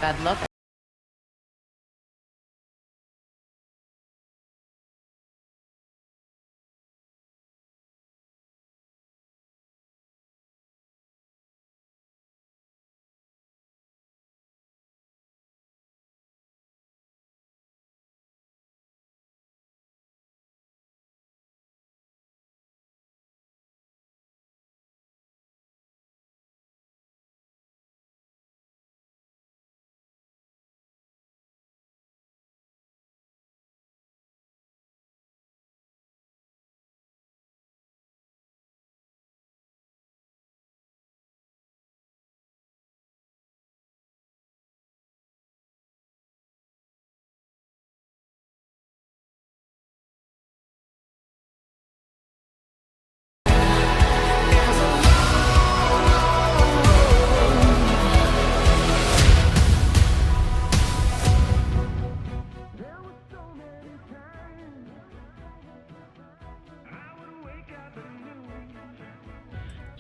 bad luck.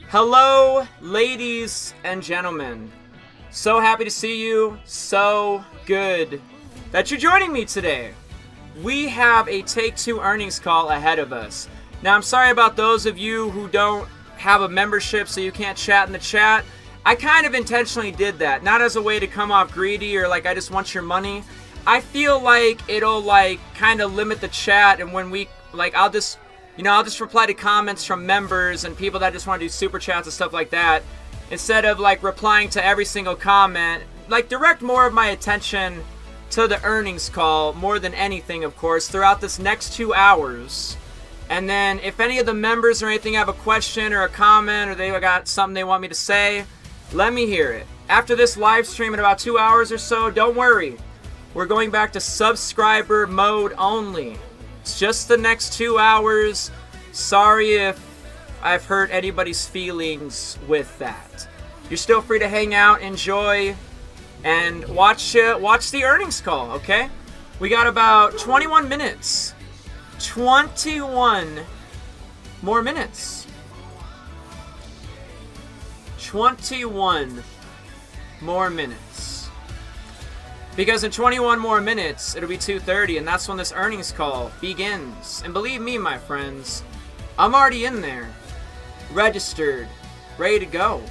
Hello, ladies and gentlemen. So happy to see you. So good that you're joining me today. We have a Take-Two earnings call ahead of us. Now, I'm sorry about those of you who don't have a membership so you can't chat in the chat. I kind of intentionally did that, not as a way to come off greedy or like I just want your money. I feel like it'll like kind of limit the chat, and when we like I'll just reply to comments from members and people that just want to do super chats and stuff like that, instead of like replying to every single comment. Like, direct more of my attention to the earnings call more than anything, of course, throughout this next 2 hours. And then if any of the members or anything have a question or a comment, or they got something they want me to say, let me hear it. After this live stream in about 2 hours or so, don't worry. We're going back to subscriber mode only. It's just the next 2 hours. Sorry if I've hurt anybody's feelings with that. You're still free to hang out, enjoy, and watch the earnings call, okay? We got about 21 minutes. 21 more minutes. 21 more minutes. Because in 21 more minutes, it'll be 2:30, and that's when this earnings call begins. And believe me, my friends, I'm already in there, registered, ready to go.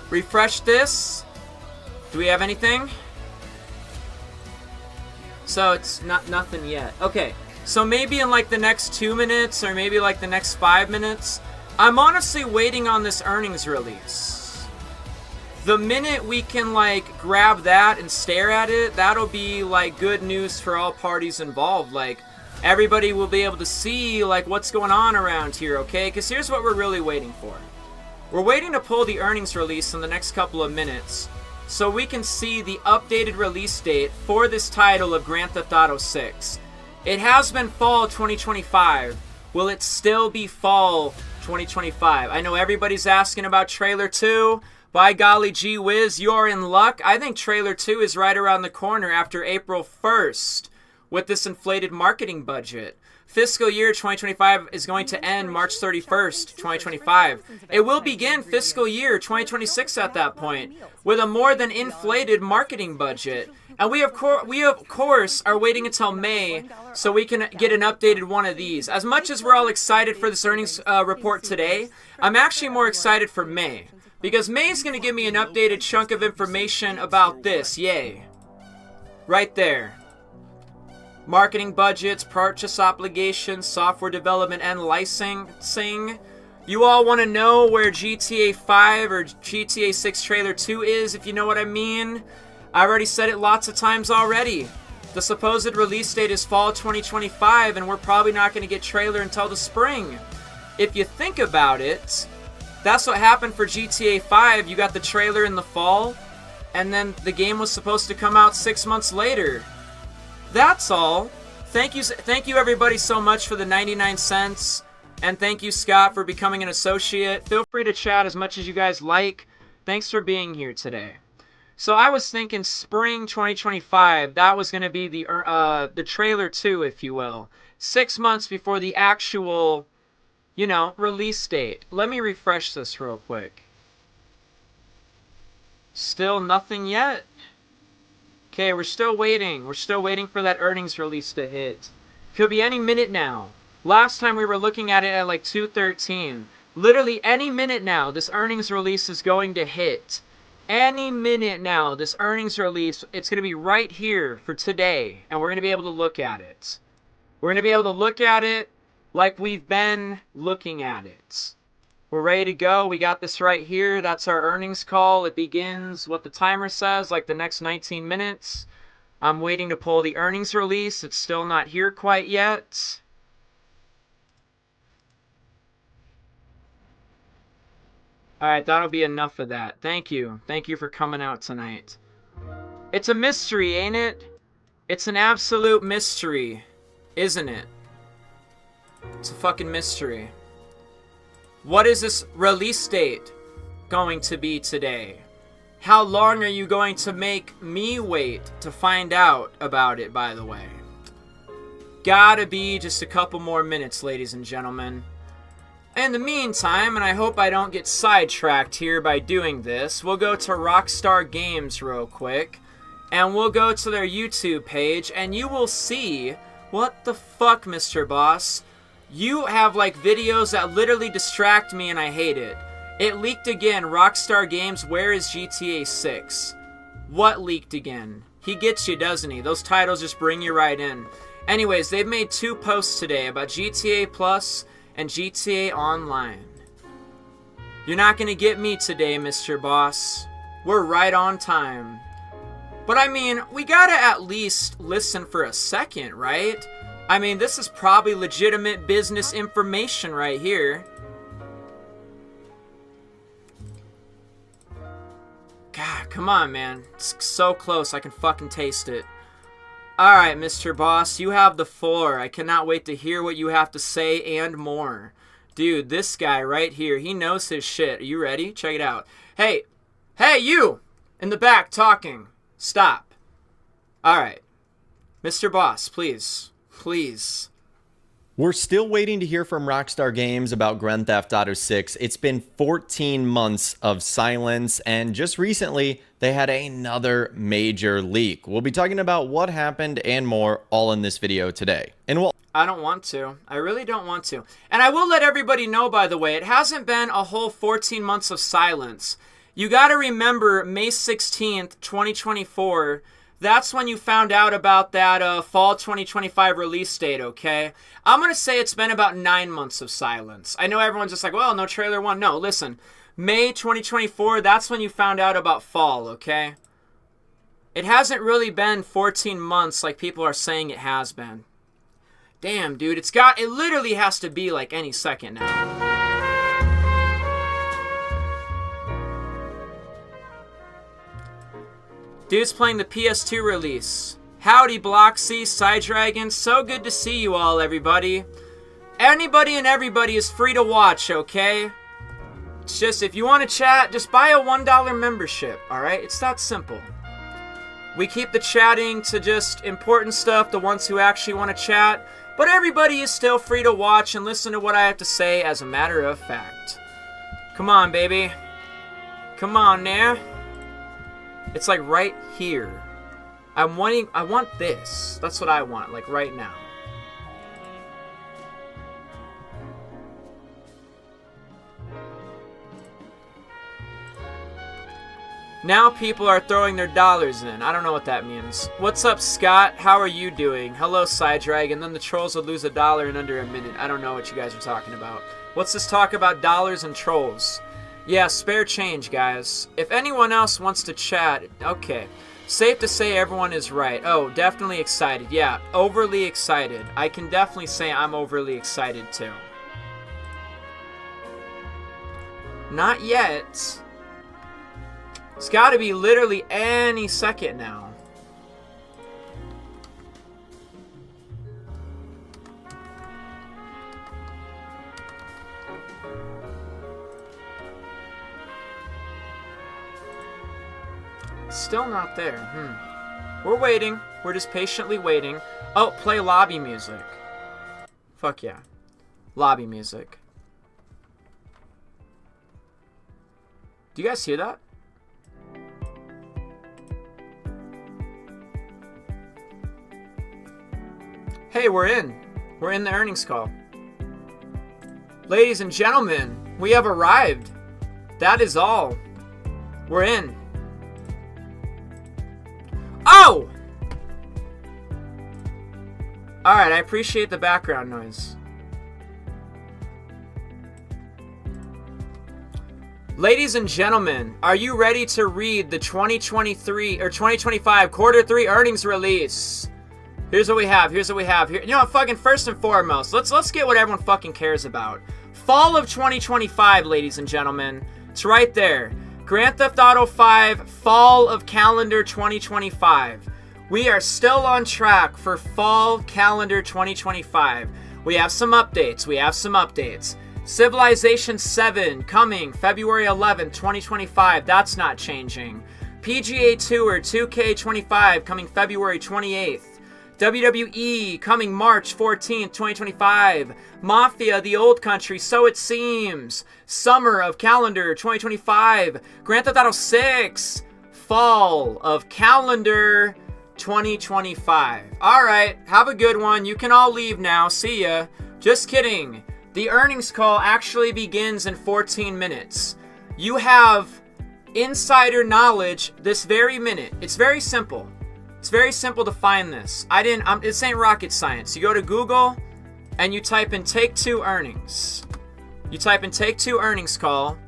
Refresh this. Do we have anything? So it's nothing yet. Okay, so maybe in like the next 2 minutes, or maybe like the next 5 minutes, I'm honestly waiting on this earnings release. The minute we can like grab that and stare at it, that'll be like good news for all parties involved. Like, everybody will be able to see like what's going on around here, okay? Because here's what we're really waiting for. We're waiting to pull the earnings release in the next couple of minutes so we can see the updated release date for this title of Grand Theft Auto 6. It has been fall 2025. Will it still be fall 2025? I know everybody's asking about Trailer 2. By golly gee whiz, you're in luck. I think Trailer 2 is right around the corner after April 1st with this inflated marketing budget. Fiscal year 2025 is going to end March 31st, 2025. It will begin fiscal year 2026 at that point with a more than inflated marketing budget. And we of course are waiting until May so we can get an updated one of these. As much as we're all excited for this earnings report today, I'm actually more excited for May. Because May is going to give me an updated chunk of information about this. Yay. Right there. Marketing budgets, purchase obligations, software development, and licensing. You all want to know where GTA 5 or GTA 6 Trailer 2 is, if you know what I mean. I already said it lots of times already. The supposed release date is fall 2025, and we're probably not going to get trailer until the spring. If you think about it, that's what happened for GTA 5. You got the trailer in the fall, and then the game was supposed to come out 6 months later. That's all. Thank you everybody so much for the 99 cents, and thank you Scott for becoming an associate. Feel free to chat as much as you guys like. Thanks for being here today. So I was thinking spring 2025, that was going to be the trailer 2, if you will. 6 months before the actual, release date. Let me refresh this real quick. Still nothing yet. Okay, we're still waiting. We're still waiting for that earnings release to hit. Could be any minute now. Last time we were looking at it at like 2:13. Literally any minute now, this earnings release is going to hit. Any minute now, this earnings release, it's going to be right here for today, and we're going to be able to look at it. We're going to be able to look at it like we've been looking at it. We're ready to go. We got this right here. That's our earnings call. It begins what the timer says, like the next 19 minutes. I'm waiting to pull the earnings release. It's still not here quite yet. Alright, that'll be enough of that. Thank you. Thank you for coming out tonight. It's a mystery, ain't it? It's an absolute mystery, isn't it? It's a fucking mystery. What is this release date going to be today? How long are you going to make me wait to find out about it, by the way? Gotta be just a couple more minutes, ladies and gentlemen. In the meantime, and I hope I don't get sidetracked here by doing this, we'll go to Rockstar Games real quick, and we'll go to their YouTube page, and you will see, what the fuck, Mr. Boss? You have like videos that literally distract me and I hate it. It leaked again. Rockstar Games, where is GTA 6? What leaked again? He gets you, doesn't he? Those titles just bring you right in. Anyways, they've made 2 posts today about GTA Plus and GTA Online. You're not gonna get me today, Mr. Boss. We're right on time. But I mean, we gotta at least listen for a second, right? I mean, this is probably legitimate business information right here. God, come on, man. It's so close, I can fucking taste it. Alright, Mr. Boss, you have the floor. I cannot wait to hear what you have to say and more. Dude, this guy right here, he knows his shit. Are you ready? Check it out. Hey! Hey, you! In the back, talking. Stop. Alright. Mr. Boss, please. Please. We're still waiting to hear from Rockstar Games about Grand Theft Auto 6. It's been 14 months of silence, and just recently, they had another major leak. We'll be talking about what happened and more all in this video today. And we'll... I don't want to. I really don't want to. And I will let everybody know, by the way, it hasn't been a whole 14 months of silence. You gotta remember, May 16th, 2024... that's when you found out about that fall 2025 release date, okay? I'm going to say it's been about 9 months of silence. I know everyone's just like, well, no trailer 1. No, listen. May 2024, that's when you found out about fall, okay? It hasn't really been 14 months like people are saying it has been. Damn, dude, it literally has to be like any second now. Dude's playing the PS2 release. Howdy, Bloxy, Psydragon. So good to see you all, everybody. Anybody and everybody is free to watch, okay? It's just, if you want to chat, just buy a $1 membership, alright? It's that simple. We keep the chatting to just important stuff, the ones who actually want to chat, but everybody is still free to watch and listen to what I have to say as a matter of fact. Come on, baby. Come on, now. It's like right here. I want this. That's what I want, like right now. Now people are throwing their dollars in. I don't know what that means. What's up, Scott? How are you doing? Hello, Psydragon. Then the trolls will lose $1 in under a minute. I don't know what you guys are talking about. What's this talk about dollars and trolls? Yeah, spare change, guys. If anyone else wants to chat, okay. Safe to say everyone is right. Oh, definitely excited. Yeah, overly excited. I can definitely say I'm overly excited, too. Not yet. It's got to be literally any second now. Still not there. We're waiting. We're just patiently waiting. Oh, play lobby music. Fuck yeah. Lobby music. Do you guys hear that? Hey, we're in. We're in the earnings call. Ladies and gentlemen, we have arrived. That is all. We're in. Oh! Alright, I appreciate the background noise. Ladies and gentlemen, are you ready to read the 2023 or 2025 quarter 3 earnings release? Here's what we have. Here, you know what, fucking first and foremost, let's get what everyone fucking cares about. Fall of 2025, ladies and gentlemen. It's right there. Grand Theft Auto 5, fall of calendar 2025. We are still on track for fall calendar 2025. We have some updates. Civilization 7 coming February 11th, 2025. That's not changing. PGA Tour 2K25 coming February 28th. WWE coming March 14th, 2025. Mafia: The Old Country, So It Seems. Summer of calendar 2025. Grand Theft Auto 6. Fall of calendar 2025. Alright, have a good one. You can all leave now. See ya. Just kidding. The earnings call actually begins in 14 minutes. You have insider knowledge this very minute. It's very simple. It's very simple to find this. This ain't rocket science. You go to Google and you type in Take Two earnings. You type in Take Two earnings call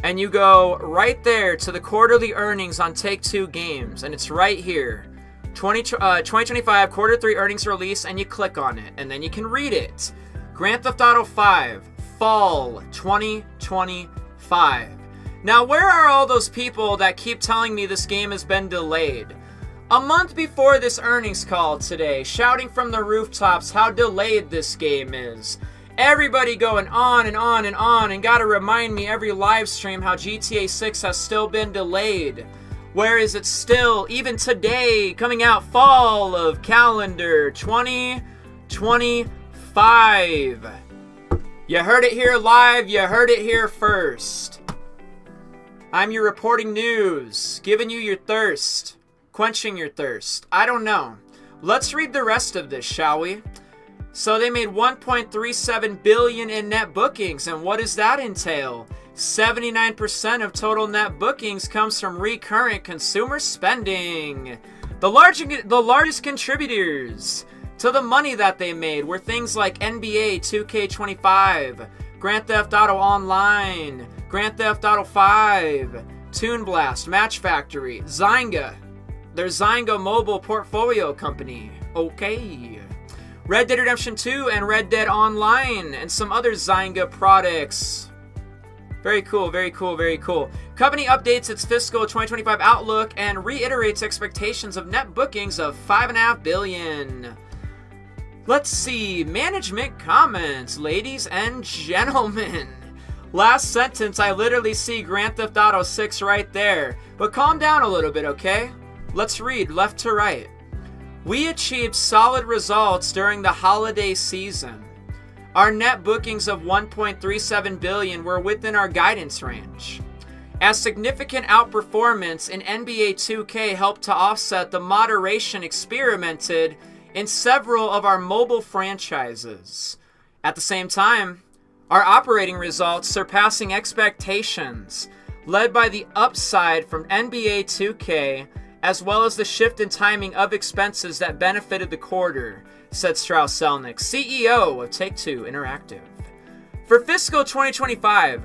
and you go right there to the quarterly earnings on Take Two Games, and it's right here. 2025 quarter 3 earnings release, and you click on it and then you can read it. Grand Theft Auto 5 fall 2025. Now, where are all those people that keep telling me this game has been delayed? A month before this earnings call today, shouting from the rooftops how delayed this game is. Everybody going on and on and on, and gotta remind me every live stream how GTA 6 has still been delayed. Where is it still, even today, coming out fall of calendar 2025? You heard it here live, you heard it here first. I'm your reporting news, giving you your thirst. Quenching your thirst. I don't know. Let's read the rest of this, shall we? So they made $1.37 billion in net bookings, and what does that entail? 79% of total net bookings comes from recurrent consumer spending. The largest contributors to the money that they made were things like NBA 2K25, Grand Theft Auto Online, Grand Theft Auto 5, Toon Blast, Match Factory, Zynga. Their Zynga mobile portfolio company. Okay. Red Dead Redemption 2 and Red Dead Online and some other Zynga products. Very cool, very cool, very cool. Company updates its fiscal 2025 outlook and reiterates expectations of net bookings of $5.5 billion. Let's see. Management comments, ladies and gentlemen. Last sentence, I literally see Grand Theft Auto 6 right there. But calm down a little bit, okay? Let's read left to right. We achieved solid results during the holiday season. Our net bookings of $1.37 billion were within our guidance range. As significant outperformance in NBA 2K helped to offset the moderation experimented in several of our mobile franchises. At the same time, our operating results surpassing expectations, led by the upside from NBA 2K, as well as the shift in timing of expenses that benefited the quarter, said Strauss Zelnick, CEO of Take-Two Interactive. For fiscal 2025,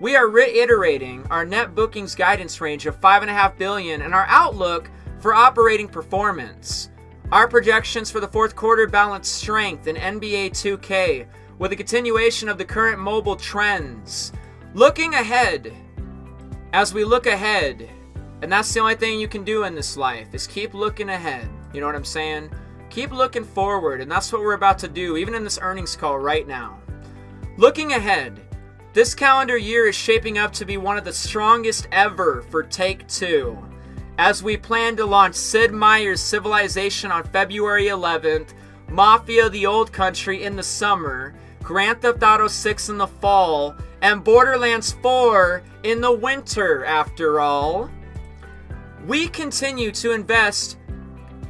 we are reiterating our net bookings guidance range of $5.5 billion and our outlook for operating performance. Our projections for the fourth quarter balance strength in NBA 2K with a continuation of the current mobile trends. Looking ahead, as we look ahead, and that's the only thing you can do in this life, is keep looking ahead. You know what I'm saying? Keep looking forward, and that's what we're about to do, even in this earnings call right now. Looking ahead, this calendar year is shaping up to be one of the strongest ever for Take-Two, as we plan to launch Sid Meier's Civilization on February 11th, Mafia: The Old Country in the summer, Grand Theft Auto 6 in the fall, and Borderlands 4 in the winter, after all. We continue to invest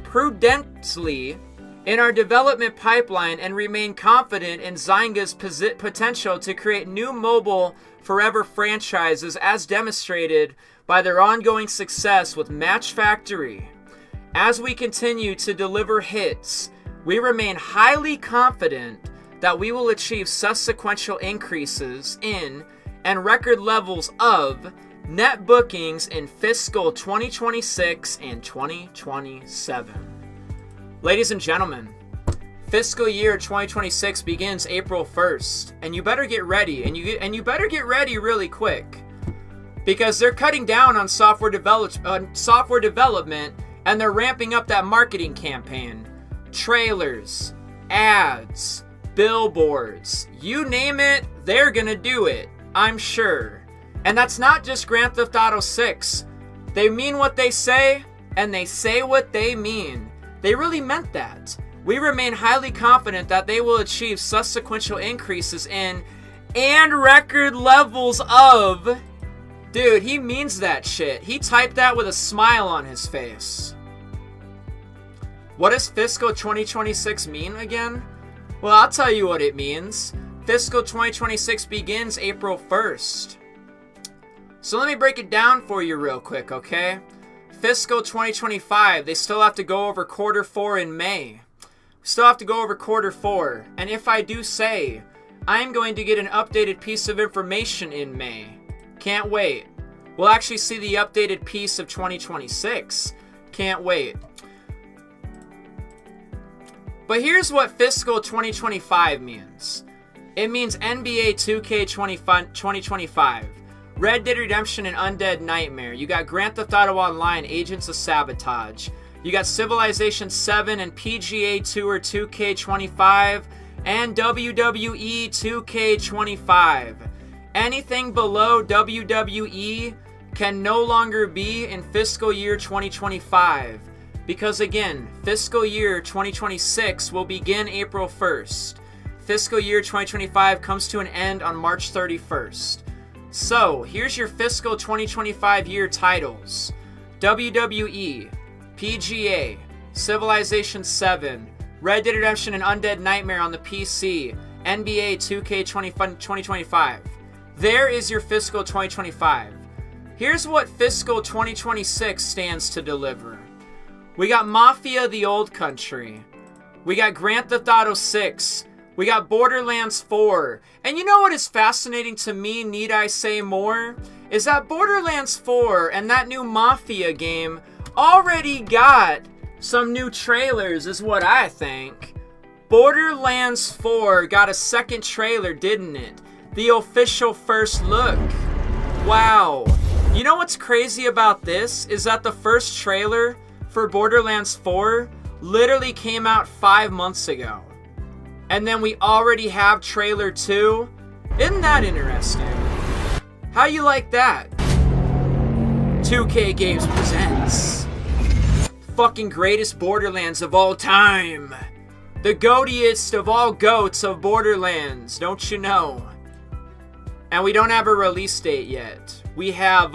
prudently in our development pipeline and remain confident in Zynga's potential to create new mobile forever franchises as demonstrated by their ongoing success with Match Factory. As we continue to deliver hits, we remain highly confident that we will achieve subsequent increases in and record levels of net bookings in fiscal 2026 and 2027. Ladies and gentlemen, fiscal year 2026 begins April 1st, and you better get ready, and you better get ready really quick, because they're cutting down on software development, and they're ramping up that marketing campaign. Trailers, ads, billboards, you name it, they're gonna do it, I'm sure. And that's not just Grand Theft Auto 6. They mean what they say, and they say what they mean. They really meant that. We remain highly confident that they will achieve subsequent increases in and record levels of... Dude, he means that shit. He typed that with a smile on his face. What does fiscal 2026 mean again? Well, I'll tell you what it means. Fiscal 2026 begins April 1st. So let me break it down for you real quick, okay? Fiscal 2025, they still have to go over quarter 4 in May. Still have to go over quarter 4. And if I do say, I'm going to get an updated piece of information in May. Can't wait. We'll actually see the updated piece of 2026. Can't wait. But here's what fiscal 2025 means. It means NBA 2K 2025. Red Dead Redemption and Undead Nightmare. You got Grand Theft Auto Online, Agents of Sabotage. You got Civilization 7 and PGA Tour 2K25 and WWE 2K25. Anything below WWE can no longer be in fiscal year 2025. Because again, fiscal year 2026 will begin April 1st. Fiscal year 2025 comes to an end on March 31st. So, here's your fiscal 2025 year titles. WWE, PGA, Civilization 7, Red Dead Redemption and Undead Nightmare on the PC, NBA 2K 2025. There is your fiscal 2025. Here's what fiscal 2026 stands to deliver. We got Mafia: The Old Country. We got Grand Theft Auto 6. We got Borderlands 4. And you know what is fascinating to me, need I say more? Is that Borderlands 4 and that new Mafia game already got some new trailers, is what I think. Borderlands 4 got a second trailer, didn't it? The official first look. Wow. You know what's crazy about this? Is that the first trailer for Borderlands 4 literally came out 5 months ago. And then we already have trailer 2. Isn't that interesting? How you like that? 2K Games presents fucking greatest Borderlands of all time. The goatiest of all goats of Borderlands, don't you know? And we don't have a release date yet. We have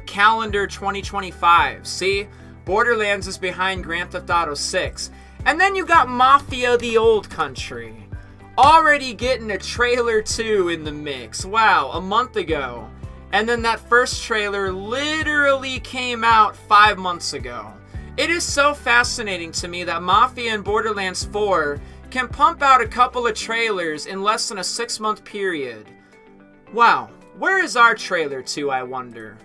calendar 2025. See? Borderlands is behind Grand Theft Auto 6. And then you got Mafia: The Old Country. Already getting a trailer 2 in the mix. Wow, a month ago. And then that first trailer literally came out 5 months ago. It is so fascinating to me that Mafia and Borderlands 4 can pump out a couple of trailers in less than a 6-month period. Wow, where is our trailer 2, I wonder?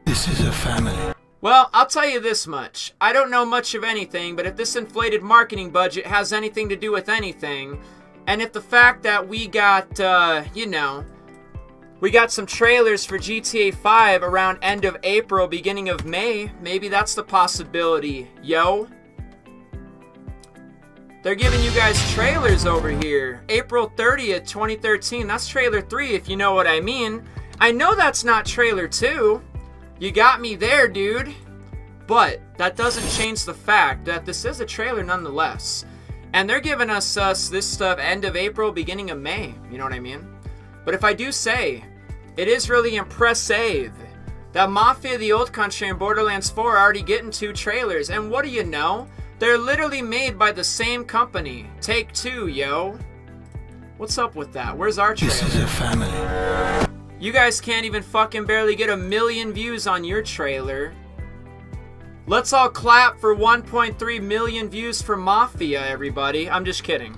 This is a family. Well, I'll tell you this much. I don't know much of anything, but if this inflated marketing budget has anything to do with anything, and if the fact that we got, we got some trailers for GTA 5 around end of April, beginning of May, maybe that's the possibility, yo. They're giving you guys trailers over here. April 30th, 2013, that's trailer 3 if you know what I mean. I know that's not trailer 2. You got me there, dude. But that doesn't change the fact that this is a trailer nonetheless. And they're giving us this stuff end of April, beginning of May. You know what I mean? But if I do say, it is really impressive that Mafia: The Old Country and Borderlands 4 are already getting 2 trailers. And what do you know? They're literally made by the same company. Take Two, yo. What's up with that? Where's our trailer? This is a family. You guys can't even fucking barely get 1 million views on your trailer. Let's all clap for 1.3 million views for Mafia, everybody. I'm just kidding.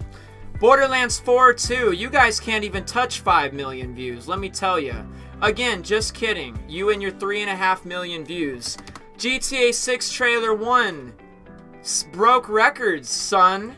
Borderlands 4 too. You guys can't even touch 5 million views, let me tell you. Again, just kidding. You and your 3.5 million views. GTA 6 trailer 1 broke records, son.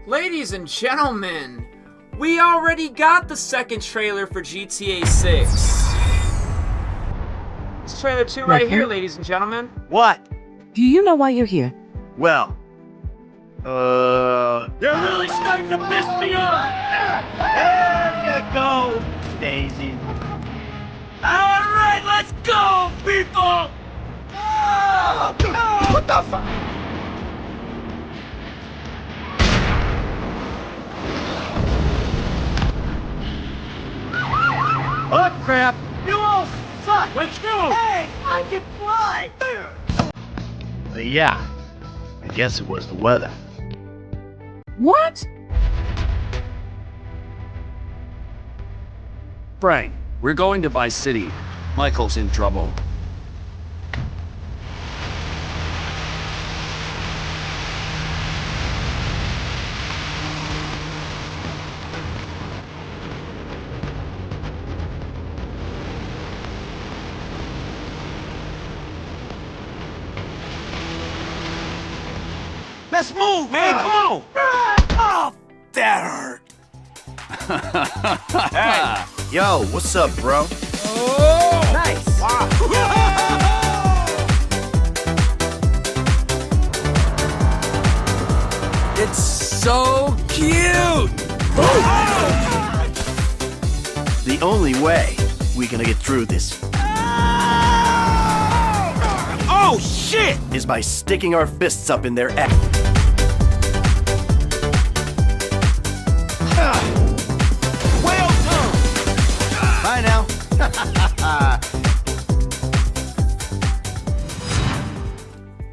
Ladies and gentlemen, we already got the second trailer for GTA 6. It's trailer 2 right here, ladies and gentlemen. What? Do you know why you're here? Well, they're really starting to piss me off. There you go, Daisy. All right, let's go, people. What the fuck? Oh crap! You all suck! Let's go! Hey, I can fly! Yeah, I guess it was the weather. What? Frank, we're going to Vice City. Michael's in trouble. Let's move, man! Come on! Oh, that hurt! Hey! Yo, what's up, bro? Oh! Nice! Wow! It's so cute! The only way we're gonna get through this. Oh, shit! Is by sticking our fists up in their ass. Welcome! Bye now.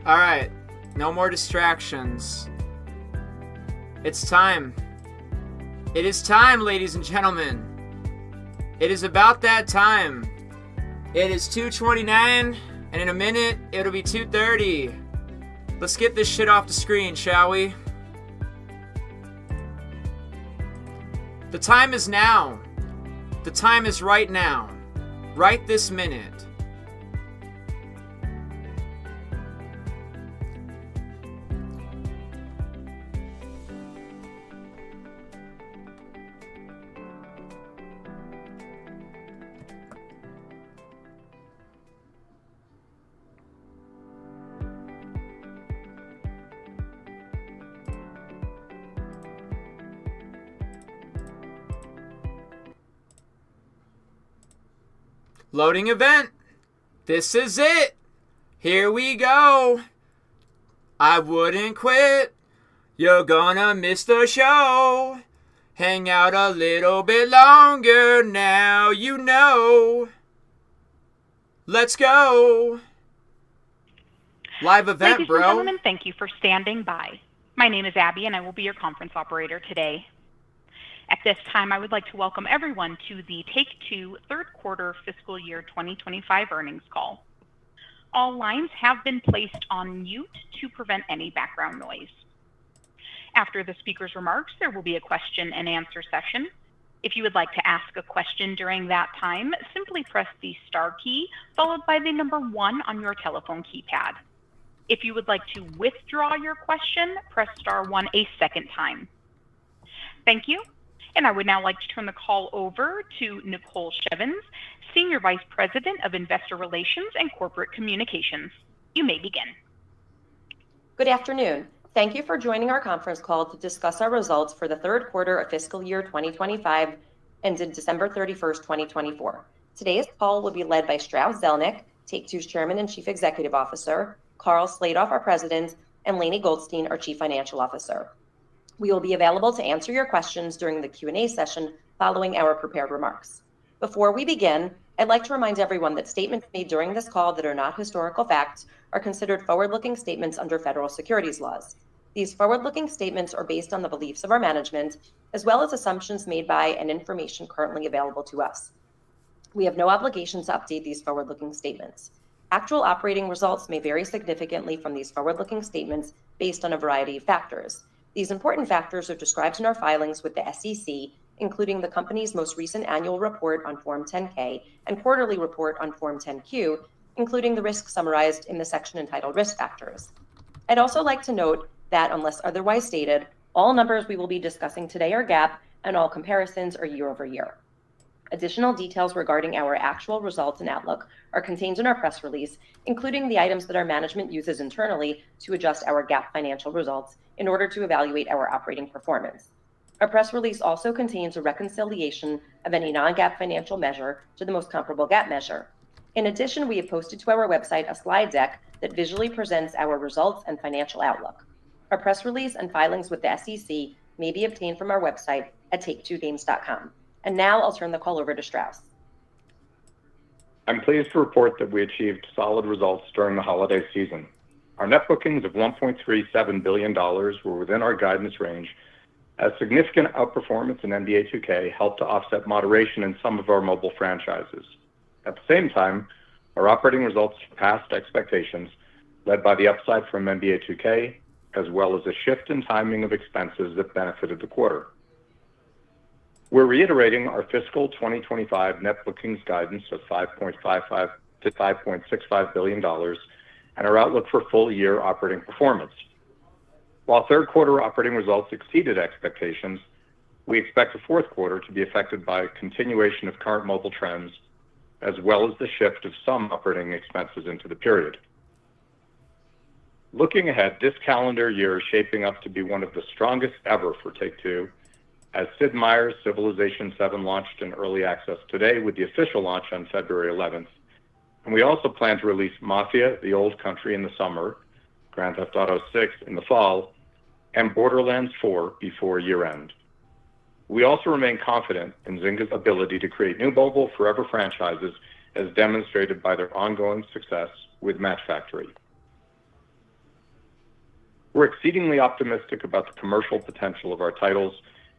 Alright, no more distractions. It's time. It is time, ladies and gentlemen. It is about that time. It is 2:29, and in a minute, it'll be 2:30. Let's get this shit off the screen, shall we? The time is now. The time is right now. Right this minute. Loading event. This is it. Here we go. I wouldn't quit. You're gonna miss the show. Hang out a little bit longer now, you know. Let's go. Live event, Ladies bro. and gentlemen, thank you for standing by. My name is Abby, and I will be your conference operator today. At this time, I would like to welcome everyone to the Take-Two third quarter fiscal year 2025 earnings call. All lines have been placed on mute to prevent any background noise. After the speaker's remarks, there will be a question and answer session. If you would like to ask a question during that time, simply press the star key followed by the number 1 on your telephone keypad. If you would like to withdraw your question, press star 1 a second time. Thank you. And I would now like to turn the call over to Nicole Shevins, Senior Vice President of Investor Relations and Corporate Communications. You may begin. Good afternoon. Thank you for joining our conference call to discuss our results for the third quarter of fiscal year 2025 ended December 31st, 2024. Today's call will be led by Strauss Zelnick, Take-Two's Chairman and Chief Executive Officer, Karl Slatoff, our President, and Lainie Goldstein, our Chief Financial Officer. We will be available to answer your questions during the Q&A session following our prepared remarks. Before we begin, I'd like to remind everyone that statements made during this call that are not historical facts are considered forward-looking statements under federal securities laws. These forward-looking statements are based on the beliefs of our management, as well as assumptions made by and information currently available to us. We have no obligation to update these forward-looking statements. Actual operating results may vary significantly from these forward-looking statements based on a variety of factors. These important factors are described in our filings with the SEC, including the company's most recent annual report on Form 10-K and quarterly report on Form 10-Q, including the risks summarized in the section entitled Risk Factors. I'd also like to note that, unless otherwise stated, all numbers we will be discussing today are GAAP, and all comparisons are year over year. Additional details regarding our actual results and outlook are contained in our press release, including the items that our management uses internally to adjust our GAAP financial results in order to evaluate our operating performance. Our press release also contains a reconciliation of any non-GAAP financial measure to the most comparable GAAP measure. In addition, we have posted to our website a slide deck that visually presents our results and financial outlook. Our press release and filings with the SEC may be obtained from our website at take2games.com. And now I'll turn the call over to Strauss. I'm pleased to report that we achieved solid results during the holiday season. Our net bookings of $1.37 billion were within our guidance range, as significant outperformance in NBA 2K helped to offset moderation in some of our mobile franchises. At the same time, our operating results surpassed expectations, led by the upside from NBA 2K, as well as a shift in timing of expenses that benefited the quarter. We're reiterating our fiscal 2025 net bookings guidance of $5.55 to $5.65 billion and our outlook for full-year operating performance. While third quarter operating results exceeded expectations, we expect the fourth quarter to be affected by a continuation of current mobile trends, as well as the shift of some operating expenses into the period. Looking ahead, this calendar year is shaping up to be one of the strongest ever for Take-Two, as Sid Meier's Civilization VII launched in early access today with the official launch on February 11th. And we also plan to release Mafia: The Old Country in the summer, Grand Theft Auto 6 in the fall, and Borderlands 4 before year-end. We also remain confident in Zynga's ability to create new mobile forever franchises, as demonstrated by their ongoing success with Match Factory. We're exceedingly optimistic about the commercial potential of our titles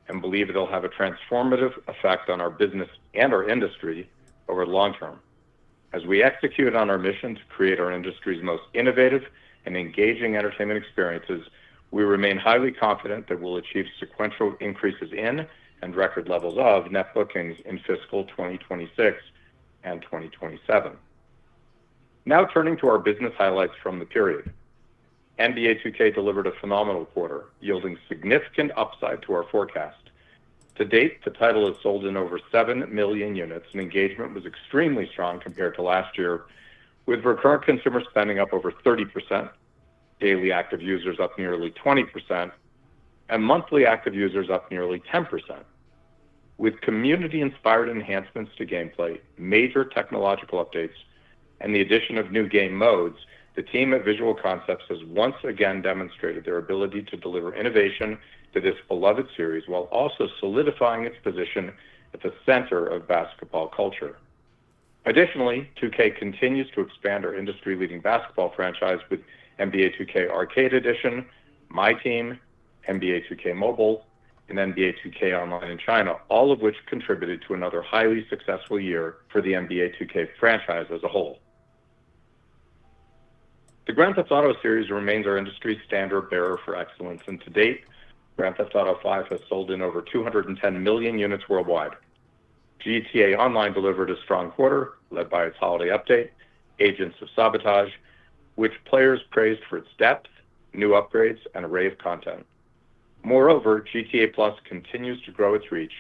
and believe they'll have a transformative effect on our business and our industry over the long term. As we execute on our mission to create our industry's most innovative and engaging entertainment experiences, we remain highly confident that we'll achieve sequential increases in and record levels of net bookings in fiscal 2026 and 2027. Now turning to our business highlights from the period. NBA 2K delivered a phenomenal quarter, yielding significant upside to our forecast. To date, the title has sold in over 7 million units, and engagement was extremely strong compared to last year, with recurrent consumer spending up over 30%, daily active users up nearly 20%, and monthly active users up nearly 10%. With community-inspired enhancements to gameplay, major technological updates, and the addition of new game modes, the team at Visual Concepts has once again demonstrated their ability to deliver innovation to this beloved series while also solidifying its position at the center of basketball culture. Additionally, 2K continues to expand our industry-leading basketball franchise with NBA 2K Arcade Edition, My Team, NBA 2K Mobile, and NBA 2K Online in China, all of which contributed to another highly successful year for the NBA 2K franchise as a whole. The Grand Theft Auto series remains our industry standard bearer for excellence, and to date, Grand Theft Auto 5 has sold in over 210 million units worldwide. GTA Online delivered a strong quarter, led by its holiday update, Agents of Sabotage, which players praised for its depth, new upgrades, and array of content. Moreover, GTA Plus continues to grow its reach,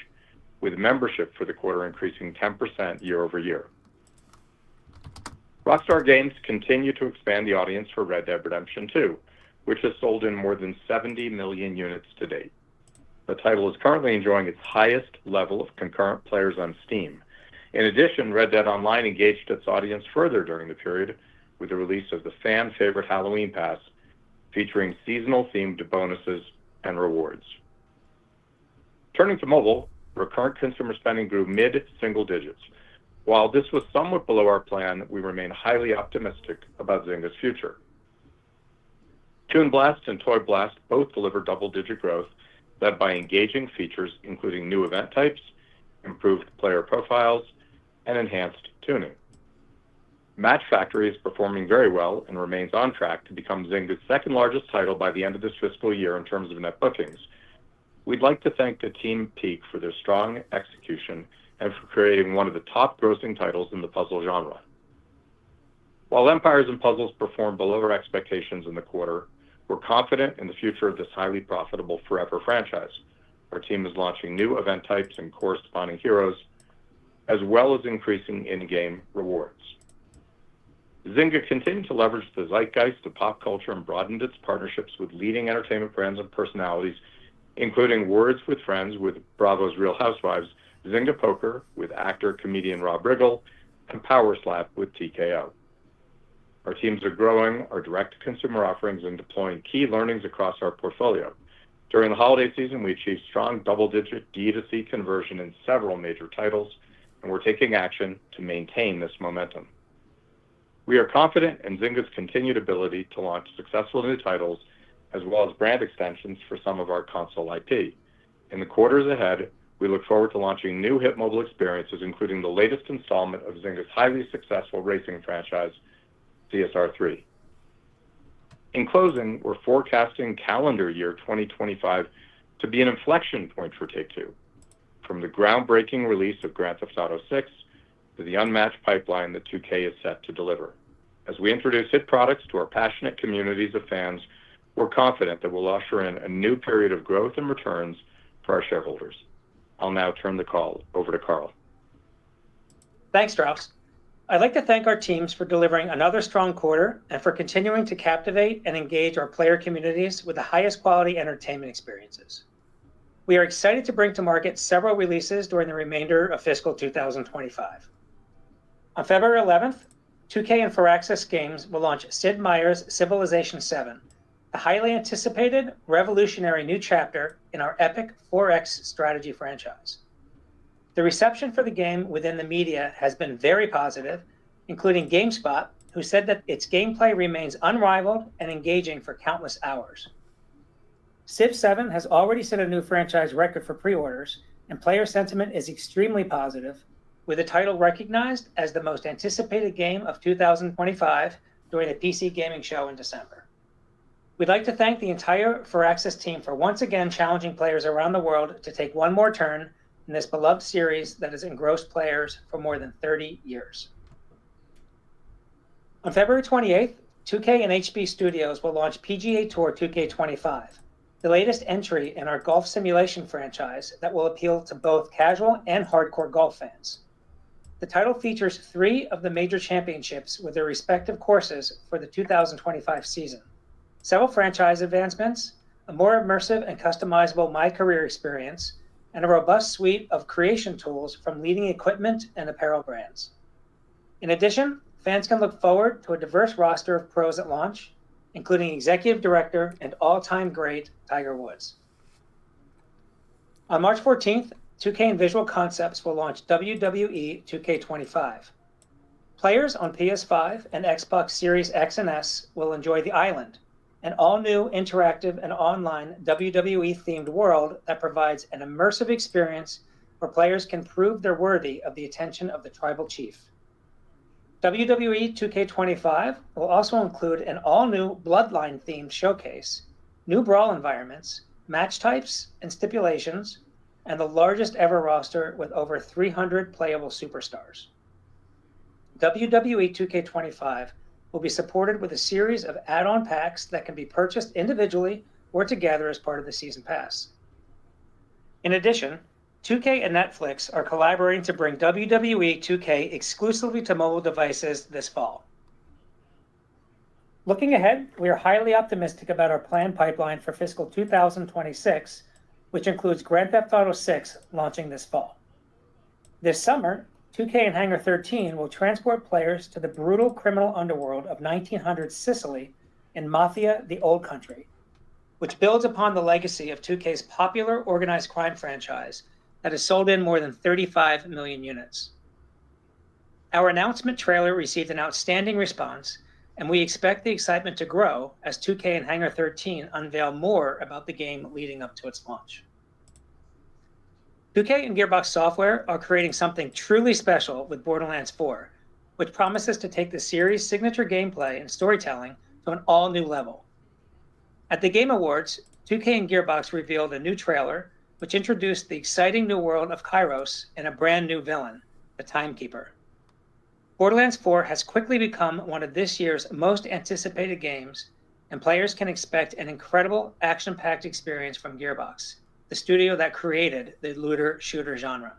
with membership for the quarter increasing 10% year over year. Rockstar Games continue to expand the audience for Red Dead Redemption 2, which has sold in more than 70 million units to date. The title is currently enjoying its highest level of concurrent players on Steam. In addition, Red Dead Online engaged its audience further during the period with the release of the fan-favorite Halloween Pass, featuring seasonal-themed bonuses and rewards. Turning to mobile, recurrent consumer spending grew mid-single digits. While this was somewhat below our plan, we remain highly optimistic about Zynga's future. Toon Blast and Toy Blast both delivered double-digit growth, led by engaging features including new event types, improved player profiles, and enhanced tuning. Match Factory is performing very well and remains on track to become Zynga's second largest title by the end of this fiscal year in terms of net bookings. We'd like to thank the Team Peak for their strong execution and for creating one of the top grossing titles in the puzzle genre. While Empires & Puzzles performed below our expectations in the quarter, we're confident in the future of this highly profitable forever franchise. Our team is launching new event types and corresponding heroes, as well as increasing in-game rewards. Zynga continued to leverage the zeitgeist of pop culture and broadened its partnerships with leading entertainment brands and personalities, including Words with Friends with Bravo's Real Housewives, Zynga Poker with actor-comedian Rob Riggle, and Power Slap with TKO. Our teams are growing our direct-to-consumer offerings and deploying key learnings across our portfolio. During the holiday season, we achieved strong double-digit D2C conversion in several major titles, and we're taking action to maintain this momentum. We are confident in Zynga's continued ability to launch successful new titles, as well as brand extensions for some of our console IP. In the quarters ahead, we look forward to launching new hit mobile experiences, including the latest installment of Zynga's highly successful racing franchise, CSR3. In closing, we're forecasting calendar year 2025 to be an inflection point for Take-Two, from the groundbreaking release of Grand Theft Auto 6 to the unmatched pipeline that 2K is set to deliver. As we introduce hit products to our passionate communities of fans, we're confident that we'll usher in a new period of growth and returns for our shareholders. I'll now turn the call over to Carl. Thanks, Strauss. I'd like to thank our teams for delivering another strong quarter and for continuing to captivate and engage our player communities with the highest quality entertainment experiences. We are excited to bring to market several releases during the remainder of fiscal 2025. On February 11th, 2K and Firaxis Games will launch Sid Meier's Civilization VII, a highly anticipated, revolutionary new chapter in our epic 4X strategy franchise. The reception for the game within the media has been very positive, including GameSpot, who said that its gameplay remains unrivaled and engaging for countless hours. Civ 7 has already set a new franchise record for pre-orders, and player sentiment is extremely positive, with the title recognized as the most anticipated game of 2025 during the PC Gaming Show in December. We'd like to thank the entire Firaxis team for once again challenging players around the world to take one more turn in this beloved series that has engrossed players for more than 30 years. On February 28th, 2K and HB Studios will launch PGA Tour 2K25, the latest entry in our golf simulation franchise that will appeal to both casual and hardcore golf fans. The title features 3 of the major championships with their respective courses for the 2025 season, several franchise advancements, a more immersive and customizable My Career experience, and a robust suite of creation tools from leading equipment and apparel brands. In addition, fans can look forward to a diverse roster of pros at launch, including executive director and all-time great Tiger Woods. On March 14th, 2K and Visual Concepts will launch WWE 2K25. Players on PS5 and Xbox Series X and S will enjoy The Island, an all-new interactive and online WWE-themed world that provides an immersive experience where players can prove they're worthy of the attention of the tribal chief. WWE 2K25 will also include an all-new Bloodline-themed showcase, new brawl environments, match types and stipulations, and the largest ever roster with over 300 playable superstars. WWE 2K25 will be supported with a series of add-on packs that can be purchased individually or together as part of the season pass. In addition, 2K and Netflix are collaborating to bring WWE 2K exclusively to mobile devices this fall. Looking ahead, we are highly optimistic about our planned pipeline for fiscal 2026, which includes Grand Theft Auto 6 launching this fall. This summer, 2K and Hangar 13 will transport players to the brutal criminal underworld of 1900s Sicily in Mafia: The Old Country, which builds upon the legacy of 2K's popular organized crime franchise that has sold in more than 35 million units. Our announcement trailer received an outstanding response, and we expect the excitement to grow as 2K and Hangar 13 unveil more about the game leading up to its launch. 2K and Gearbox Software are creating something truly special with Borderlands 4, which promises to take the series' signature gameplay and storytelling to an all-new level. At the Game Awards, 2K and Gearbox revealed a new trailer which introduced the exciting new world of Kairos and a brand new villain, the Timekeeper. Borderlands 4 has quickly become one of this year's most anticipated games, and players can expect an incredible action-packed experience from Gearbox, the studio that created the looter-shooter genre.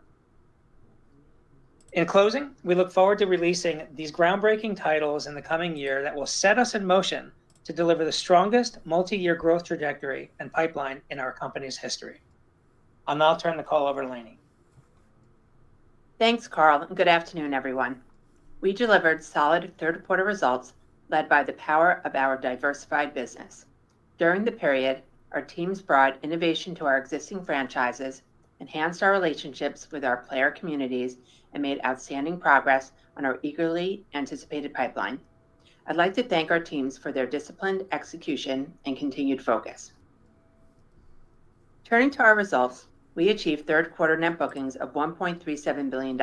In closing, we look forward to releasing these groundbreaking titles in the coming year that will set us in motion to deliver the strongest multi-year growth trajectory and pipeline in our company's history. I'll now turn the call over to Lainey. Thanks, Carl, and good afternoon, everyone. We delivered solid third quarter results led by the power of our diversified business. During the period, our teams brought innovation to our existing franchises, enhanced our relationships with our player communities, and made outstanding progress on our eagerly anticipated pipeline. I'd like to thank our teams for their disciplined execution and continued focus. Turning to our results, we achieved third quarter net bookings of $1.37 billion,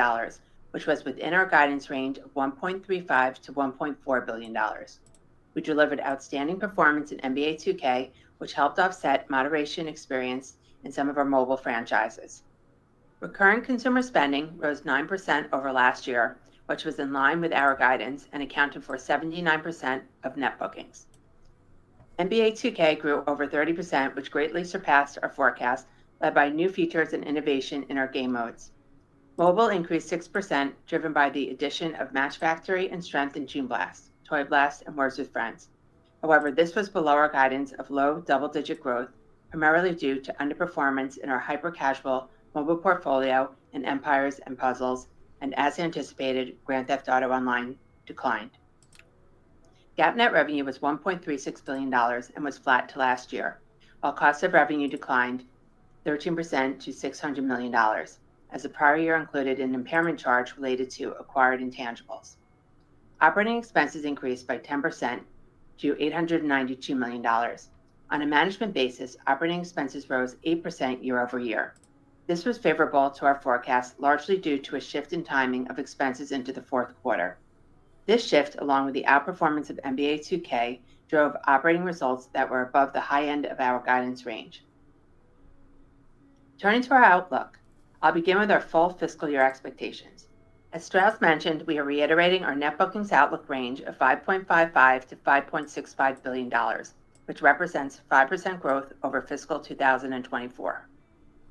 which was within our guidance range of $1.35 to $1.4 billion. We delivered outstanding performance in NBA 2K, which helped offset moderation experienced in some of our mobile franchises. Recurring consumer spending rose 9% over last year, which was in line with our guidance and accounted for 79% of net bookings. NBA 2K grew over 30%, which greatly surpassed our forecast, led by new features and innovation in our game modes. Mobile increased 6%, driven by the addition of Match Factory and Strength in Toon Blast, Toy Blast, and Words with Friends. However, this was below our guidance of low double-digit growth, primarily due to underperformance in our hyper-casual mobile portfolio in Empires and Puzzles, and as anticipated, Grand Theft Auto Online declined. GAAP net revenue was $1.36 billion and was flat to last year, while cost of revenue declined 13% to $600 million, as the prior year included an impairment charge related to acquired intangibles. Operating expenses increased by 10% to $892 million. On a management basis, operating expenses rose 8% year over year. This was favorable to our forecast, largely due to a shift in timing of expenses into the fourth quarter. This shift, along with the outperformance of NBA 2K, drove operating results that were above the high end of our guidance range. Turning to our outlook, I'll begin with our full fiscal year expectations. As Strauss mentioned, we are reiterating our net bookings outlook range of $5.55 to $5.65 billion, which represents 5% growth over fiscal 2024.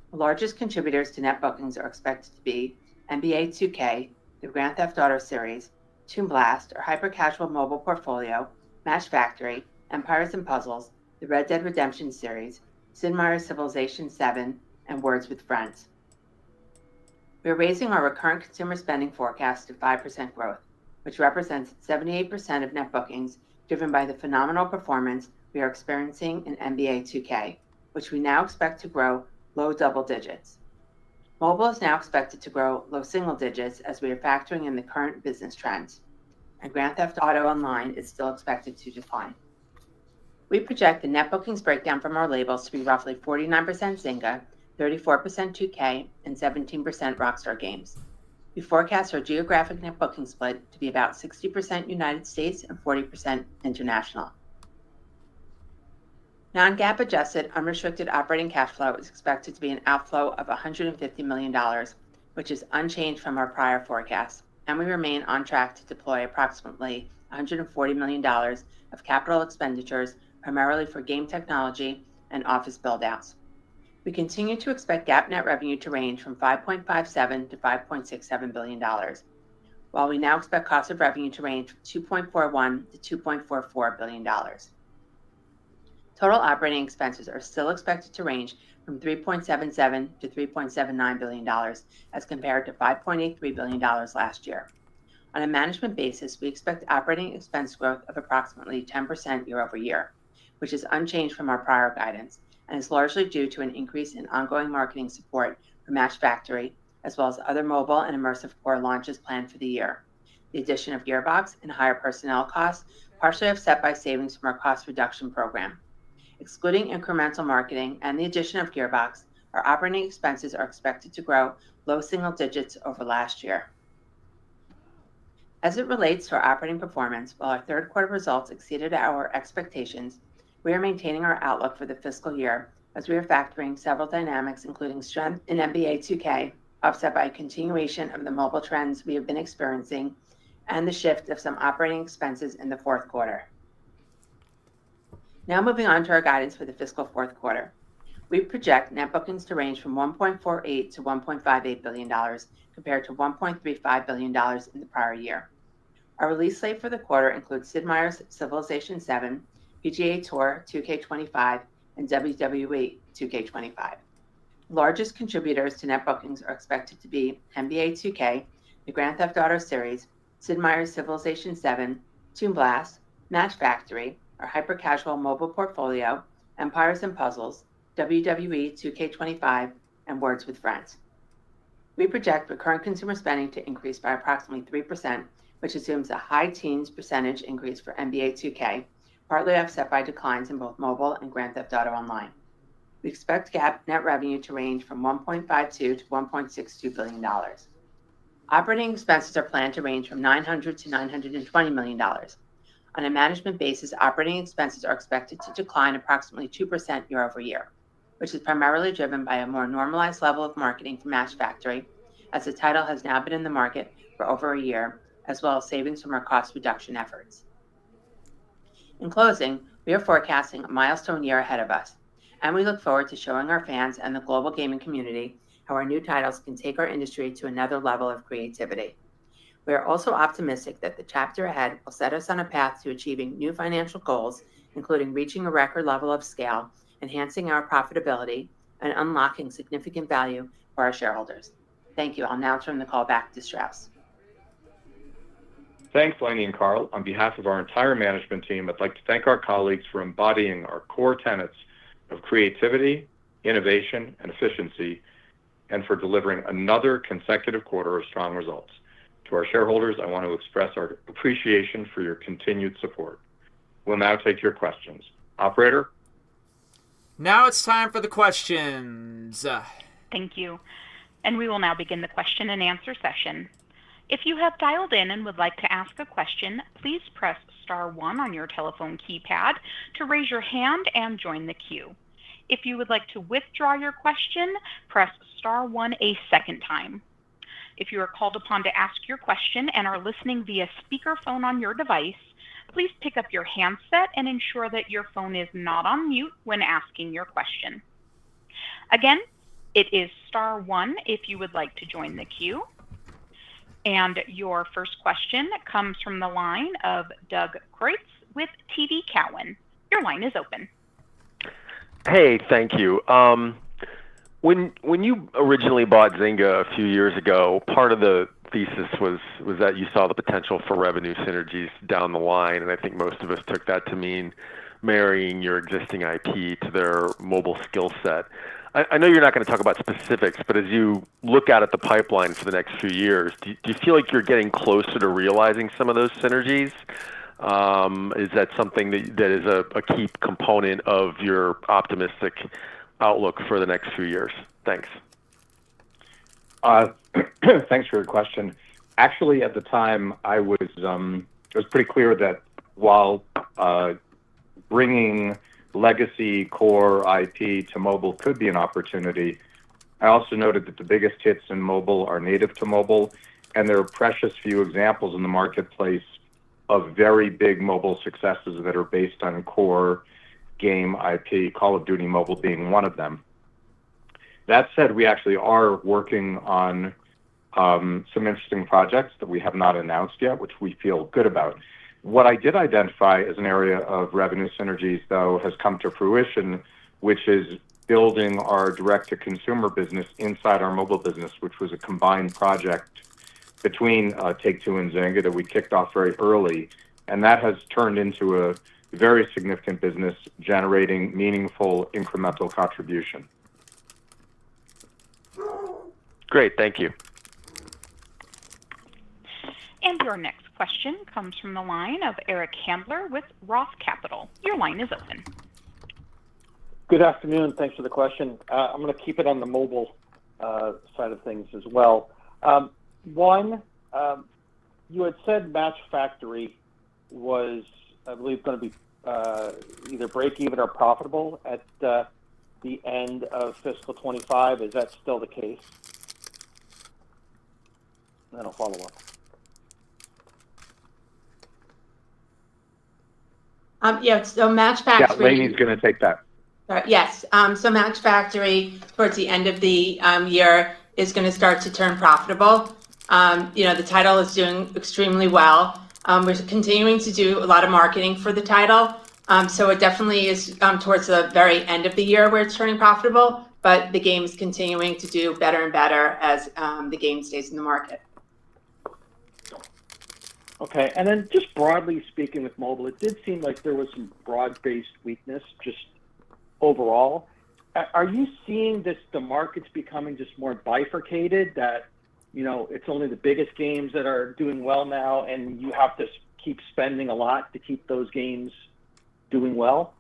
The largest contributors to net bookings are expected to be NBA 2K, the Grand Theft Auto series, Toon Blast, our hyper-casual mobile portfolio, Match Factory, Empires and Puzzles, the Red Dead Redemption series, Sid Meier's Civilization 7, and Words with Friends. We are raising our recurrent consumer spending forecast to 5% growth, which represents 78% of net bookings, driven by the phenomenal performance we are experiencing in NBA 2K, which we now expect to grow low double digits. Mobile is now expected to grow low single digits as we are factoring in the current business trends, and Grand Theft Auto Online is still expected to decline. We project the net bookings breakdown from our labels to be roughly 49% Zynga, 34% 2K, and 17% Rockstar Games. We forecast our geographic net booking split to be about 60% United States and 40% international. Non-GAAP adjusted unrestricted operating cash flow is expected to be an outflow of $150 million, which is unchanged from our prior forecast, and we remain on track to deploy approximately $140 million of capital expenditures, primarily for game technology and office build-outs. We continue to expect GAAP net revenue to range from $5.57 to $5.67 billion, while we now expect cost of revenue to range from $2.41 to $2.44 billion. Total operating expenses are still expected to range from $3.77 to $3.79 billion as compared to $5.83 billion last year. On a management basis, we expect operating expense growth of approximately 10% year over year, which is unchanged from our prior guidance and is largely due to an increase in ongoing marketing support for Match Factory, as well as other mobile and immersive core launches planned for the year. The addition of Gearbox and higher personnel costs, partially offset by savings from our cost reduction program. Excluding incremental marketing and the addition of Gearbox, our operating expenses are expected to grow low single digits over last year. As it relates to our operating performance, while our third quarter results exceeded our expectations, we are maintaining our outlook for the fiscal year as we are factoring several dynamics, including strength in NBA 2K, offset by a continuation of the mobile trends we have been experiencing, and the shift of some operating expenses in the fourth quarter. Now moving on to our guidance for the fiscal fourth quarter. We project net bookings to range from $1.48 to $1.58 billion, compared to $1.35 billion in the prior year. Our release slate for the quarter includes Sid Meier's Civilization VII, PGA Tour 2K25, and WWE 2K25. The largest contributors to net bookings are expected to be NBA 2K, the Grand Theft Auto series, Sid Meier's Civilization VII, Toon Blast, Match Factory, our hyper-casual mobile portfolio, Empires & Puzzles, WWE 2K25, and Words with Friends. We project recurrent consumer spending to increase by approximately 3%, which assumes a high teens percentage increase for NBA 2K, partly offset by declines in both mobile and Grand Theft Auto Online. We expect GAAP net revenue to range from $1.52 to $1.62 billion. Operating expenses are planned to range from $900 to $920 million. On a management basis, operating expenses are expected to decline approximately 2% year over year, which is primarily driven by a more normalized level of marketing for Match Factory, as the title has now been in the market for over a year, as well as savings from our cost reduction efforts. In closing, we are forecasting a milestone year ahead of us, and we look forward to showing our fans and the global gaming community how our new titles can take our industry to another level of creativity. We are also optimistic that the chapter ahead will set us on a path to achieving new financial goals, including reaching a record level of scale, enhancing our profitability, and unlocking significant value for our shareholders. Thank you. I'll now turn the call back to Strauss. Thanks, Lainey and Carl. On behalf of our entire management team, I'd like to thank our colleagues for embodying our core tenets of creativity, innovation, and efficiency, and for delivering another consecutive quarter of strong results. To our shareholders, I want to express our appreciation for your continued support. We'll now take your questions. Operator? Now it's time for the questions. Thank you. And we will now begin the question and answer session. If you have dialed in and would like to ask a question, please press star 1 on your telephone keypad to raise your hand and join the queue. If you would like to withdraw your question, press star 1 a second time. If you are called upon to ask your question and are listening via speakerphone on your device, please pick up your handset and ensure that your phone is not on mute when asking your question. Again, it is star 1 if you would like to join the queue. And your first question comes from the line of Doug Creutz with TD Cowen. Your line is open. Hey, thank you. When you originally bought Zynga a few years ago, part of the thesis was that you saw the potential for revenue synergies down the line, and I think most of us took that to mean marrying your existing IP to their mobile skill set. I know you're not going to talk about specifics, but as you look out at the pipeline for the next few years, do you feel like you're getting closer to realizing some of those synergies? Is that something that is a key component of your optimistic outlook for the next few years? Thanks. Thanks for your question. Actually, at the time, it was pretty clear that while bringing legacy core IP to mobile could be an opportunity, I also noted that the biggest hits in mobile are native to mobile, and there are precious few examples in the marketplace of very big mobile successes that are based on core game IP, Call of Duty Mobile being one of them. That said, we actually are working on some interesting projects that we have not announced yet, which we feel good about. What I did identify as an area of revenue synergies, though, has come to fruition, which is building our direct-to-consumer business inside our mobile business, which was a combined project between Take-Two and Zynga that we kicked off very early. And that has turned into a very significant business, generating meaningful incremental contribution. Great, thank you. And your next question comes from the line of Eric Handler with Roth Capital. Your line is open. Good afternoon. Thanks for the question. I'm going to keep it on the mobile side of things as well. One, you had said Match Factory was, I believe, going to be either break even or profitable at the end of fiscal 25. Is that still the case? And then I'll follow up. So Match Factory. Yeah, Lainey's going to take that. Yes. So Match Factory, towards the end of the year, is going to start to turn profitable. The title is doing extremely well. We're continuing to do a lot of marketing for the title. So it definitely is towards the very end of the year where it's turning profitable, but the game is continuing to do better and better as the game stays in the market. Okay, and then just broadly speaking with mobile, it did seem like there was some broad-based weakness just overall. Are you seeing the market's becoming just more bifurcated, that, it's only the biggest games that are doing well now and you have to keep spending a lot to keep those games doing well?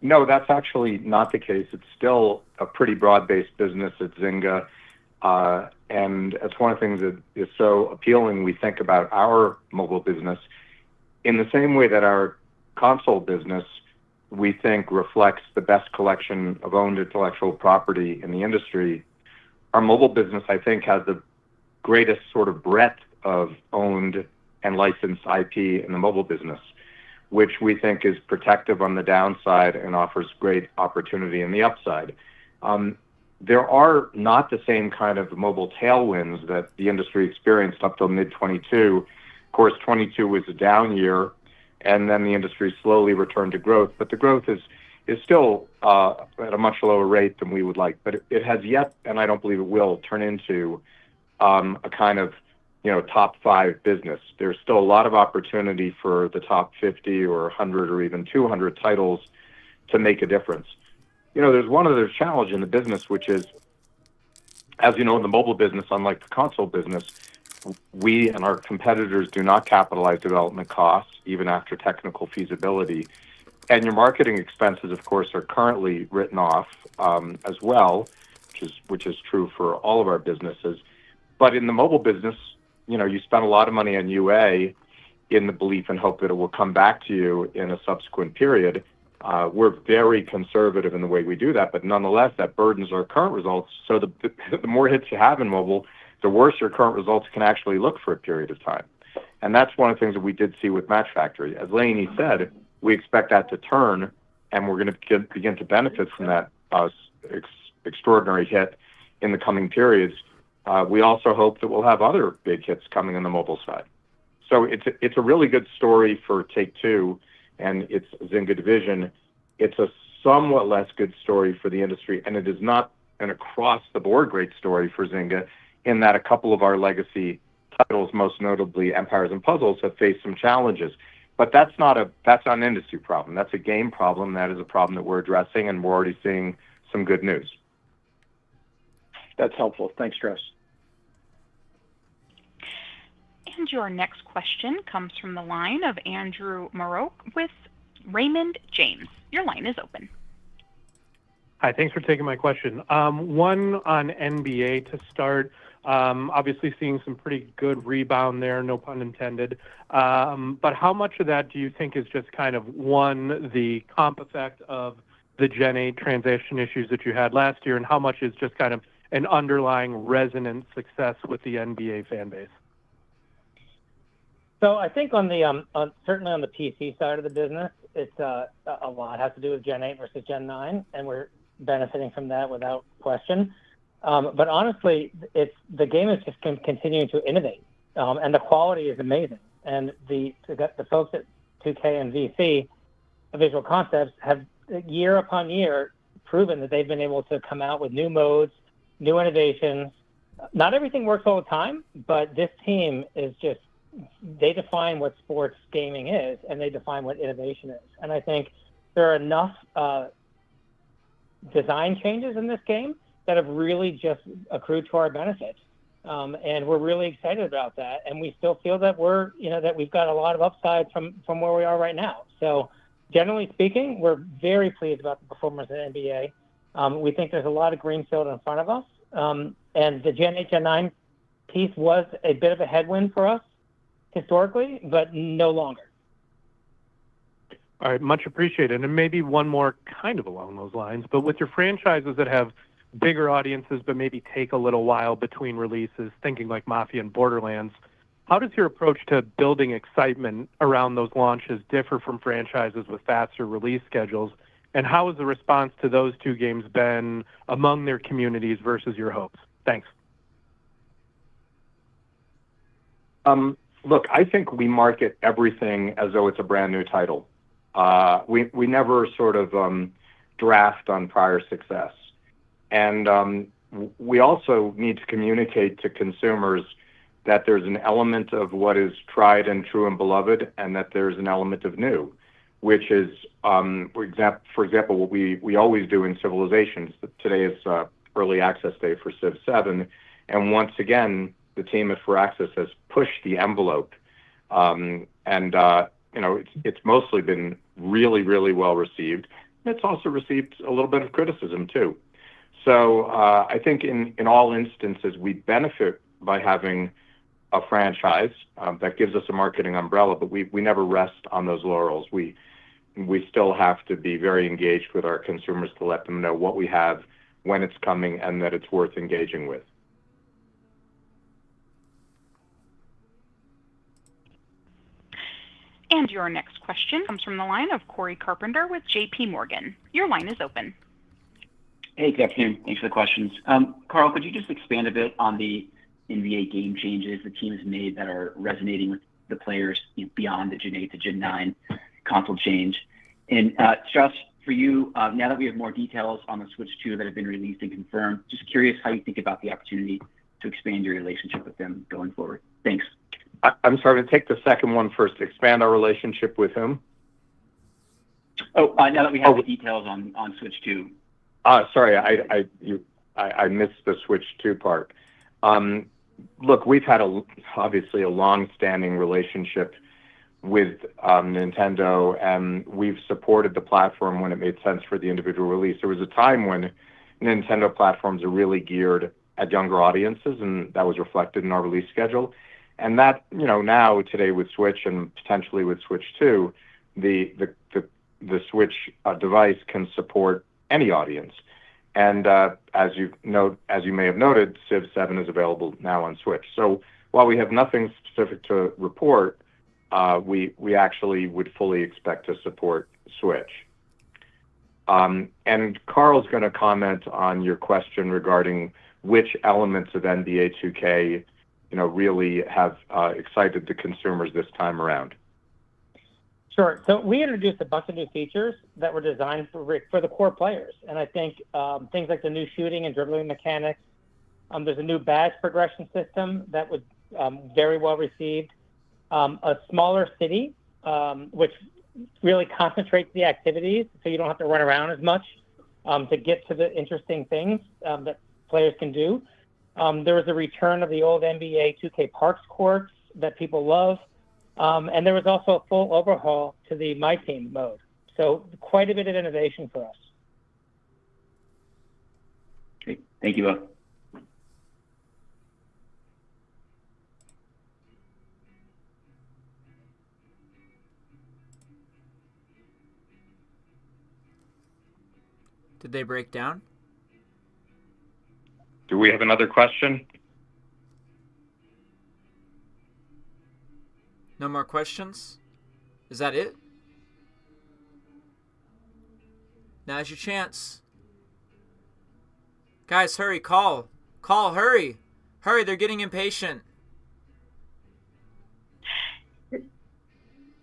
No, that's actually not the case. It's still a pretty broad-based business at Zynga. And it's one of the things that is so appealing, we think, about our mobile business. In the same way that our console business, we think, reflects the best collection of owned intellectual property in the industry, our mobile business, I think, has the greatest sort of breadth of owned and licensed IP in the mobile business, which we think is protective on the downside and offers great opportunity in the upside. There are not the same kind of mobile tailwinds that the industry experienced up till mid-22. Of course, 22 was a down year, and then the industry slowly returned to growth. But the growth is still at a much lower rate than we would like. But it has yet, and I don't believe it will, turn into a kind of top 5 business. There's still a lot of opportunity for the top 50 or 100 or even 200 titles to make a difference. There's one other challenge in the business, which is, as you know, in the mobile business, unlike the console business, we and our competitors do not capitalize development costs, even after technical feasibility. And your marketing expenses, of course, are currently written off as well, which is true for all of our businesses. But in the mobile business, you spend a lot of money on UA in the belief and hope that it will come back to you in a subsequent period. We're very conservative in the way we do that, but nonetheless, that burdens our current results. So the more hits you have in mobile, the worse your current results can actually look for a period of time. And that's one of the things that we did see with Match Factory. As Lainey said, we expect that to turn, and we're going to begin to benefit from that extraordinary hit in the coming periods. We also hope that we'll have other big hits coming on the mobile side. So it's a really good story for Take-Two and its Zynga division. It's a somewhat less good story for the industry, and it is not an across-the-board great story for Zynga, in that a couple of our legacy titles, most notably Empires and Puzzles, have faced some challenges. But that's not an industry problem. That's a game problem. That is a problem that we're addressing, and we're already seeing some good news. That's helpful. Thanks, Strauss. And your next question comes from the line of Andrew Maroke with Raymond James. Your line is open. Hi, thanks for taking my question. One on NBA to start. Obviously seeing some pretty good rebound there, no pun intended. But how much of that do you think is just kind of, one, the comp effect of the Gen 8 transition issues that you had last year, and how much is just kind of an underlying resonant success with the NBA fan base? So I think on the certainly on the PC side of the business, it's a lot has to do with Gen 8 versus Gen 9, and we're benefiting from that without question. But honestly, the game is just continuing to innovate, and the quality is amazing. And the folks at 2K and VC, Visual Concepts, have year upon year proven that they've been able to come out with new modes, new innovations. Not everything works all the time, but this team is just, they define what sports gaming is, and they define what innovation is. And I think there are enough design changes in this game that have really just accrued to our benefit. And we're really excited about that. And we still feel that that we've got a lot of upside from where we are right now. So generally speaking, we're very pleased about the performance of the NBA. We think there's a lot of greenfield in front of us. And the Gen 8, Gen 9 piece was a bit of a headwind for us historically, but no longer. All right, much appreciated. And maybe one more kind of along those lines, but with your franchises that have bigger audiences but maybe take a little while between releases, thinking like Mafia and Borderlands, how does your approach to building excitement around those launches differ from franchises with faster release schedules? And how has the response to those two games been among their communities versus your hopes? Thanks. Look, I think we market everything as though it's a brand new title. We never sort of draft on prior success. And we also need to communicate to consumers that there's an element of what is tried and true and beloved, and that there's an element of new, which is, for example, what we always do in Civilizations. Today is early access day for Civ 7, and once again, the team at Firaxis has pushed the envelope, it's mostly been really, really well received. It's also received a little bit of criticism too. So I think in all instances, we benefit by having a franchise that gives us a marketing umbrella, but we never rest on those laurels. We still have to be very engaged with our consumers to let them know what we have, when it's coming, and that it's worth engaging with. And your next question comes from the line of Corey Carpenter with JP Morgan. Your line is open. Hey, good afternoon. Thanks for the questions. Carl, could you just expand a bit on the NBA game changes the team has made that are resonating with the players beyond the Gen 8 to Gen 9 console change? And Strauss, for you, now that we have more details on the Switch 2 that have been released and confirmed, just curious how you think about the opportunity to expand your relationship with them going forward. Thanks. I'm sorry, to take the second one first. Expand our relationship with whom? Oh, now that we have the details on Switch 2. Sorry, I missed the Switch 2 part. Look, we've had obviously a long-standing relationship with Nintendo, and we've supported the platform when it made sense for the individual release. There was a time when Nintendo platforms are really geared at younger audiences, and that was reflected in our release schedule. And that, now today with Switch and potentially with Switch 2, the Switch device can support any audience. And as you may have noted, Civ 7 is available now on Switch. So while we have nothing specific to report, we actually would fully expect to support Switch. And Carl's going to comment on your question regarding which elements of NBA 2K really have excited the consumers this time around. Sure. So we introduced a bunch of new features that were designed for the core players. And I think things like the new shooting and dribbling mechanics, there's a new badge progression system that was very well received, a smaller city, which really concentrates the activities so you don't have to run around as much. to get to the interesting things that players can do. There was a return of the old NBA 2K Parks courts that people love. And there was also a full overhaul to the My Team mode. So quite a bit of innovation for us. Great. Thank you both. Did they break down? Do we have another question? No more questions? Is that it? Now's your chance. Guys, hurry, call. Call, hurry. Hurry, they're getting impatient. The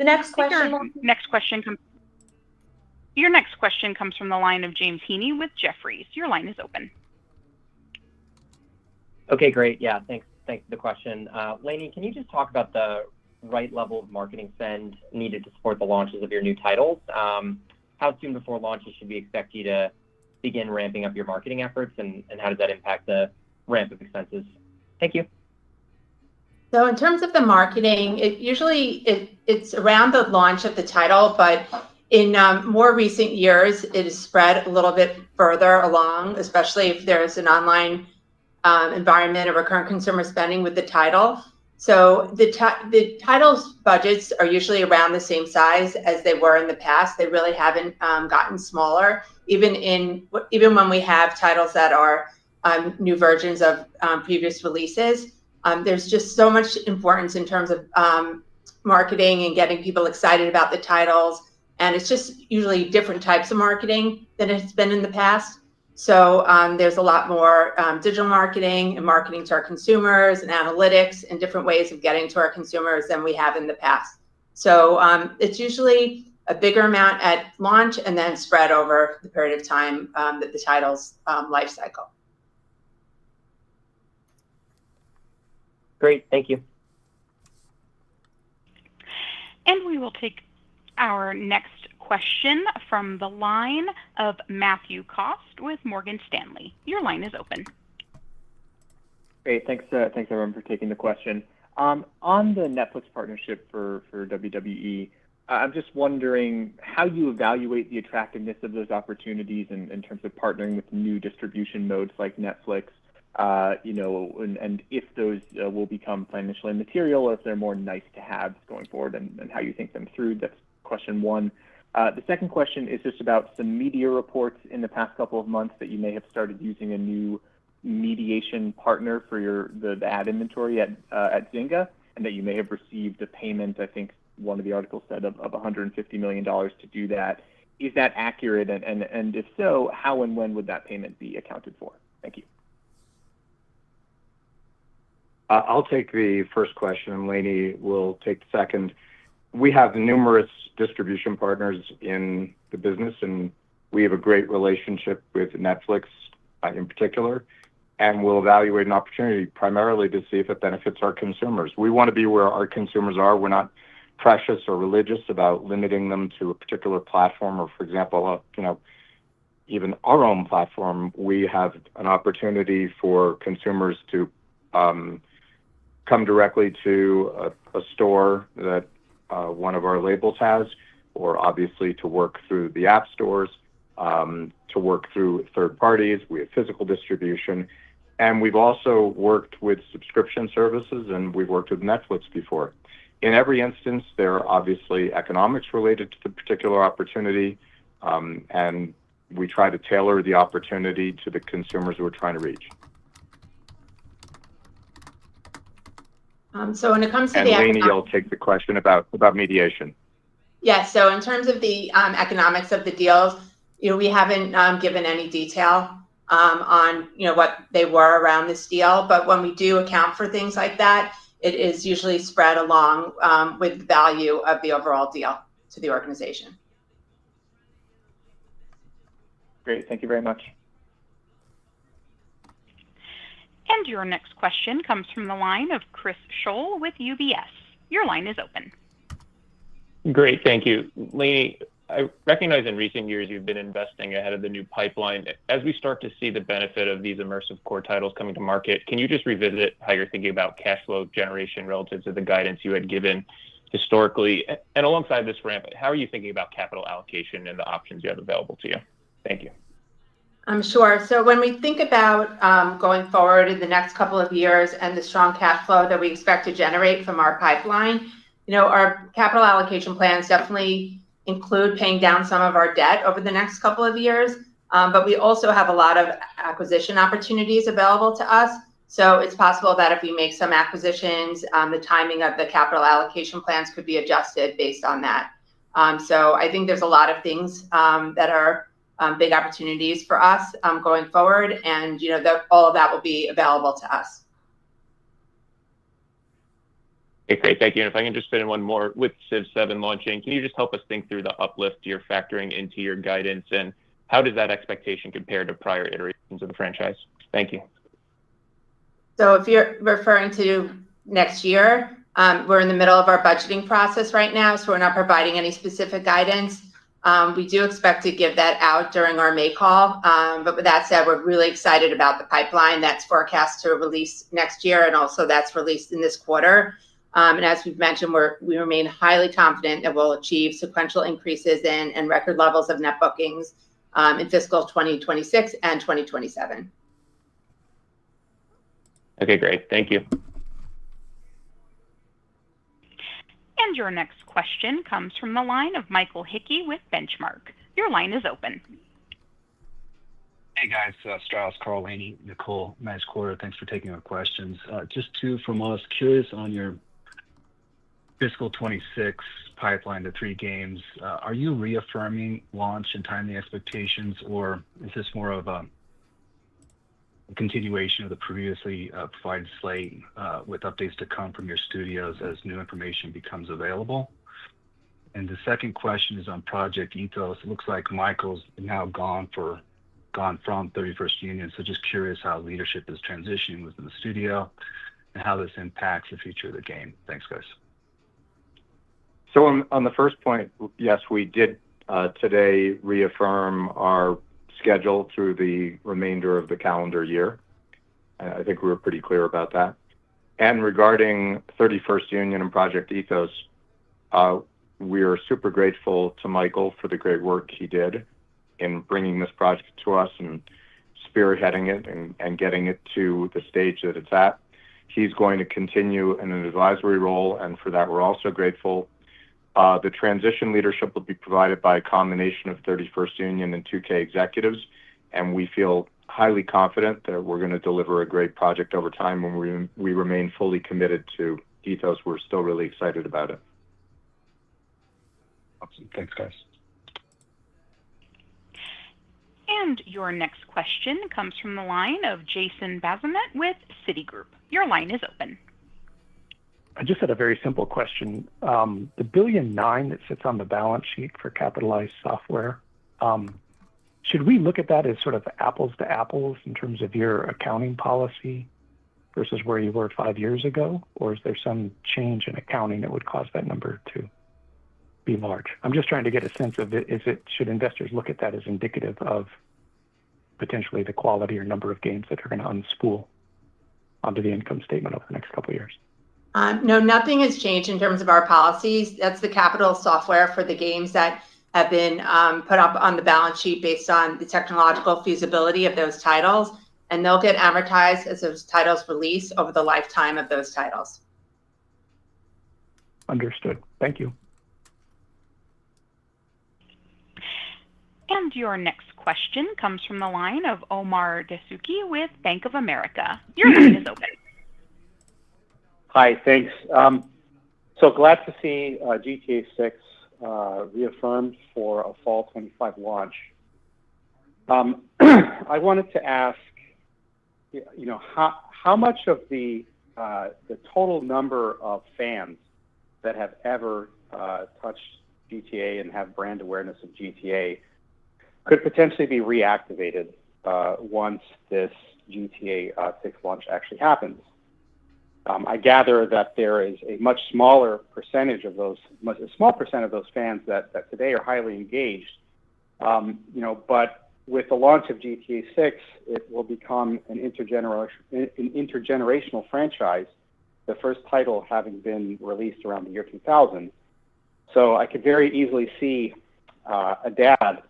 next question. Your next question comes from the line of James Heaney with Jefferies. Your line is open. Okay, great. Yeah, thanks for the question. Lainey, can you just talk about the right level of marketing spend needed to support the launches of your new titles? How soon before launches should we expect you to begin ramping up your marketing efforts, and how does that impact the ramp of expenses? Thank you. So in terms of the marketing, it's around the launch of the title, but in more recent years, it is spread a little bit further along, especially if there's an online environment of recurrent consumer spending with the title. So the title's budgets are usually around the same size as they were in the past. They really haven't gotten smaller. Even when we have titles that are new versions of previous releases, there's just so much importance in terms of marketing and getting people excited about the titles. And it's just usually different types of marketing than it's been in the past. So there's a lot more digital marketing and marketing to our consumers and analytics and different ways of getting to our consumers than we have in the past. So it's usually a bigger amount at launch and then spread over the period of time that the title's life cycle. Great, thank you. And we will take our next question from the line of Matthew Cost with Morgan Stanley. Your line is open. Great, thanks everyone for taking the question. On the Netflix partnership for WWE, I'm just wondering how you evaluate the attractiveness of those opportunities in terms of partnering with new distribution modes like Netflix, and if those will become financially material or if they're more nice to have going forward, and how you think them through. That's question one. The second question is just about some media reports in the past couple of months that you may have started using a new mediation partner for the ad inventory at Zynga, and that you may have received a payment, I think one of the articles said, of $150 million to do that. Is that accurate? And if so, how and when would that payment be accounted for? Thank you. I'll take the first question, and Lainey will take the second. We have numerous distribution partners in the business, and we have a great relationship with Netflix in particular, and we'll evaluate an opportunity primarily to see if it benefits our consumers. We want to be where our consumers are. We're not precious or religious about limiting them to a particular platform, or, for example, even our own platform. We have an opportunity for consumers to come directly to a store that one of our labels has, or obviously to work through the app stores, to work through third parties. We have physical distribution, and we've also worked with subscription services, and we've worked with Netflix before. In every instance, there are obviously economics related to the particular opportunity, and we try to tailor the opportunity to the consumers we're trying to reach. So when it comes to and the Lainey, you'll take the question about mediation. Yeah, so in terms of the economics of the deals, we haven't given any detail on what they were around this deal. But when we do account for things like that, it is usually spread along with the value of the overall deal to the organization. Great, thank you very much. And your next question comes from the line of Chris Scholl with UBS. Your line is open. Great, thank you. Lainey, I recognize in recent years you've been investing ahead of the new pipeline. As we start to see the benefit of these immersive core titles coming to market, can you just revisit how you're thinking about cash flow generation relative to the guidance you had given historically? And alongside this ramp, how are you thinking about capital allocation and the options you have available to you? Thank you. Sure. So when we think about going forward in the next couple of years and the strong cash flow that we expect to generate from our pipeline, our capital allocation plans definitely include paying down some of our debt over the next couple of years. But we also have a lot of acquisition opportunities available to us. So it's possible that if we make some acquisitions, the timing of the capital allocation plans could be adjusted based on that. So I think there's a lot of things that are big opportunities for us going forward, and all of that will be available to us. Okay, great, thank you. And if I can just fit in one more with Civ 7 launching, can you just help us think through the uplift you're factoring into your guidance, and how does that expectation compare to prior iterations of the franchise? Thank you. So if you're referring to next year, we're in the middle of our budgeting process right now, so we're not providing any specific guidance. We do expect to give that out during our May call. But with that said, we're really excited about the pipeline that's forecast to release next year, and also that's released in this quarter. And as we've mentioned, we remain highly confident that we'll achieve sequential increases and record levels of net bookings in fiscal 2026 and 2027. Okay, great. Thank you. And your next question comes from the line of Michael Hickey with Benchmark. Your line is open. Hey guys, Strauss, Carl, Laney, Nicole, nice quarter. Thanks for taking our questions. Just two from us. Curious on your fiscal 26 pipeline, the 3 games. Are you reaffirming launch and timing expectations, or is this more of a continuation of the previously provided slate with updates to come from your studios as new information becomes available? And the second question is on Project Ethos. It looks like Michael's now gone from 31st Union, so just curious how leadership is transitioning within the studio and how this impacts the future of the game. Thanks, guys. So on the first point, yes, we did today reaffirm our schedule through the remainder of the calendar year. I think we were pretty clear about that. And regarding 31st Union and Project Ethos, we are super grateful to Michael for the great work he did in bringing this project to us and spearheading it and getting it to the stage that it's at. He's going to continue in an advisory role, and for that we're also grateful. The transition leadership will be provided by a combination of 31st Union and 2K executives, and we feel highly confident that we're going to deliver a great project over time. When we remain fully committed to Ethos, we're still really excited about it. Awesome. Thanks, guys. And your next question comes from the line of Jason Bazinet with Citigroup. Your line is open. I just had a very simple question. The $1.9 billion that sits on the balance sheet for capitalized software, should we look at that as sort of apples to apples in terms of your accounting policy versus where you were 5 years ago? Or is there some change in accounting that would cause that number to be large? I'm just trying to get a sense of it. Should investors look at that as indicative of potentially the quality or number of games that are going to unspool onto the income statement over the next couple of years? No, nothing has changed in terms of our policies. That's the capital software for the games that have been put up on the balance sheet based on the technological feasibility of those titles, and they'll get amortized as those titles release over the lifetime of those titles. Understood. Thank you. And your next question comes from the line of Omar Dessouky with Bank of America. Your line is open. Hi, thanks. So glad to see GTA 6 reaffirmed for a fall 25 launch. I wanted to ask, how much of the total number of fans that have ever touched GTA and have brand awareness of GTA could potentially be reactivated once this GTA 6 launch actually happens? I gather that there is a much smaller percentage of those, a small percent of those fans that today are highly engaged. But with the launch of GTA 6, it will become an intergenerational franchise, the first title having been released around the year 2000. So I could very easily see a dad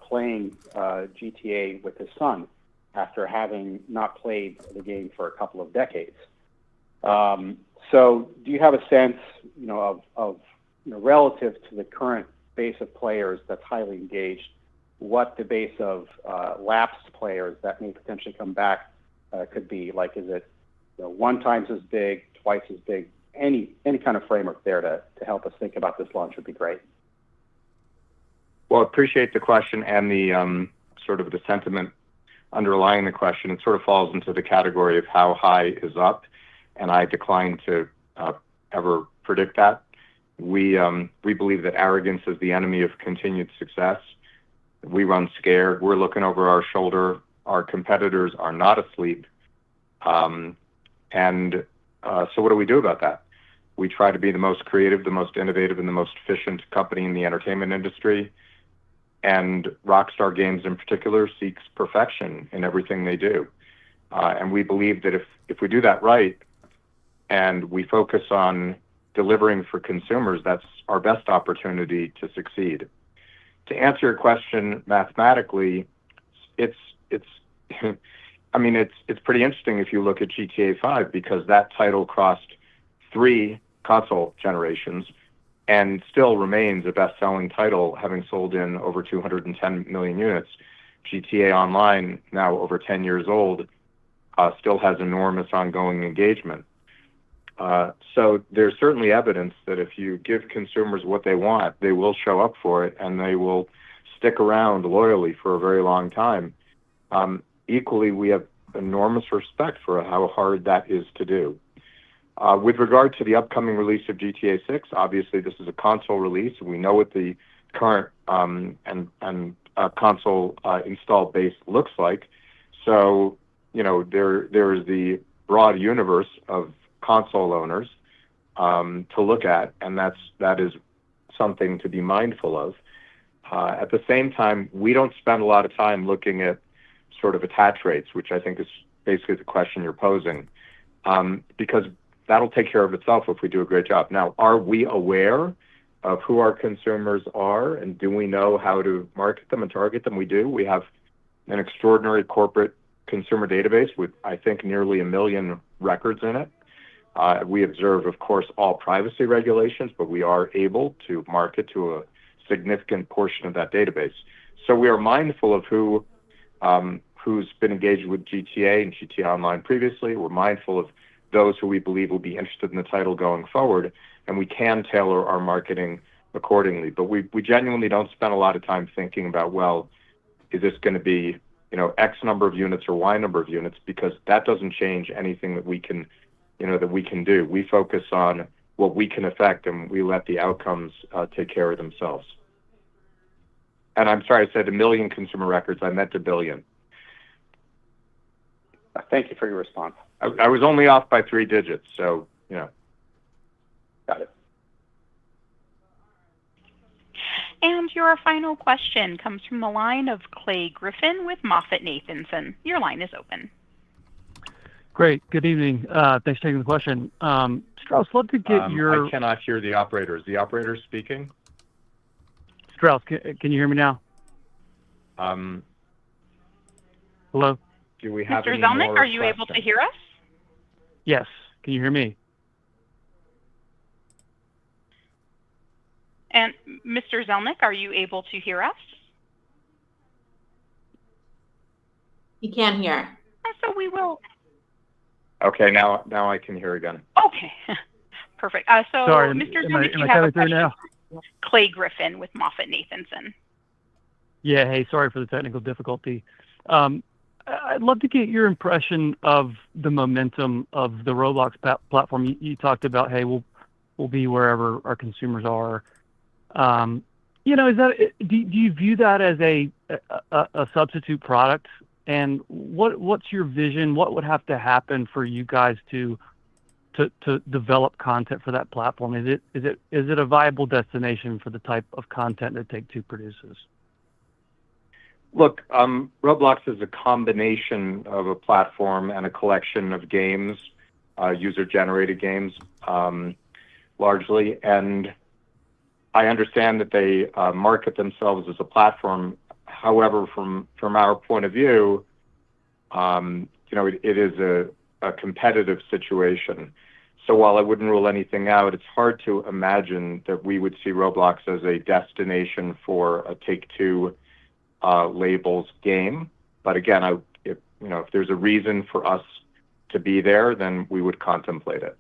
playing GTA with his son after having not played the game for a couple of decades. So do you have a sense, of relative to the current base of players that's highly engaged, what the base of lapsed players that may potentially come back could be? Like, is it 1 times as big, twice as big? Any kind of framework there to help us think about this launch would be great. Well, I appreciate the question and the sort of the sentiment underlying the question. It sort of falls into the category of how high is up, and I decline to ever predict that. We believe that arrogance is the enemy of continued success. We run scared. We're looking over our shoulder. Our competitors are not asleep. So what do we do about that? We try to be the most creative, the most innovative, and the most efficient company in the entertainment industry. And Rockstar Games in particular seeks perfection in everything they do. And we believe that if we do that right and we focus on delivering for consumers, that's our best opportunity to succeed. To answer your question mathematically, it's pretty interesting if you look at GTA 5, because that title crossed 3 console generations and still remains a best-selling title, having sold in over 210 million units. GTA Online, now over 10 years old, still has enormous ongoing engagement. So there's certainly evidence that if you give consumers what they want, they will show up for it, and they will stick around loyally for a very long time. Equally, we have enormous respect for how hard that is to do. With regard to the upcoming release of GTA 6, obviously this is a console release. We know what the current console installed base looks like. So, there is the broad universe of console owners to look at, and that is something to be mindful of. At the same time, we don't spend a lot of time looking at sort of attach rates, which I think is basically the question you're posing, because that'll take care of itself if we do a great job. Now, are we aware of who our consumers are, and do we know how to market them and target them? We do. We have an extraordinary corporate consumer database with, I think, nearly 1 million records in it. We observe, of course, all privacy regulations, but we are able to market to a significant portion of that database. So we are mindful of who's been engaged with GTA and GTA Online previously. We're mindful of those who we believe will be interested in the title going forward, and we can tailor our marketing accordingly. But we genuinely don't spend a lot of time thinking about, well, is this going to be, X number of units or Y number of units, because that doesn't change anything that we can do. We focus on what we can affect, and we let the outcomes take care of themselves. And I'm sorry, I said 1 million consumer records. I meant 1 billion. Thank you for your response. I was only off by 3 digits, so, Got it. And your final question comes from the line of Clay Griffin with MoffettNathanson. Your line is open. Great. Good evening. Thanks for taking the question. Strauss, love to get your... I cannot hear the operator. Is the operator speaking? Strauss, can you hear me now? Hello? Do we have Mr. any Zelnick, more are you able to hear us? Yes. Can you hear me? And Mr. Zelnick, are you able to hear us? He can hear. So we will. Okay, now I can hear again. Okay, perfect. So, Sorry, Mr. am Zelnick, I you have coming a through question. now? Clay Griffin with MoffettNathanson. Yeah, hey, sorry for the technical difficulty. I'd love to get your impression of the momentum of the Roblox platform. You talked about, hey, we'll be wherever our consumers are. Is that do you view that as a substitute product? And what's your vision? What would have to happen for you guys to to develop content for that platform? Is it a viable destination for the type of content that Take-Two produces? Look, Roblox is a combination of a platform and a collection of games, user-generated games, largely. And I understand that they market themselves as a platform. However, from our point of view, it is a competitive situation. So while I wouldn't rule anything out, it's hard to imagine that we would see Roblox as a destination for a Take-Two labels game. But again, if there's a reason for us to be there, then we would contemplate it.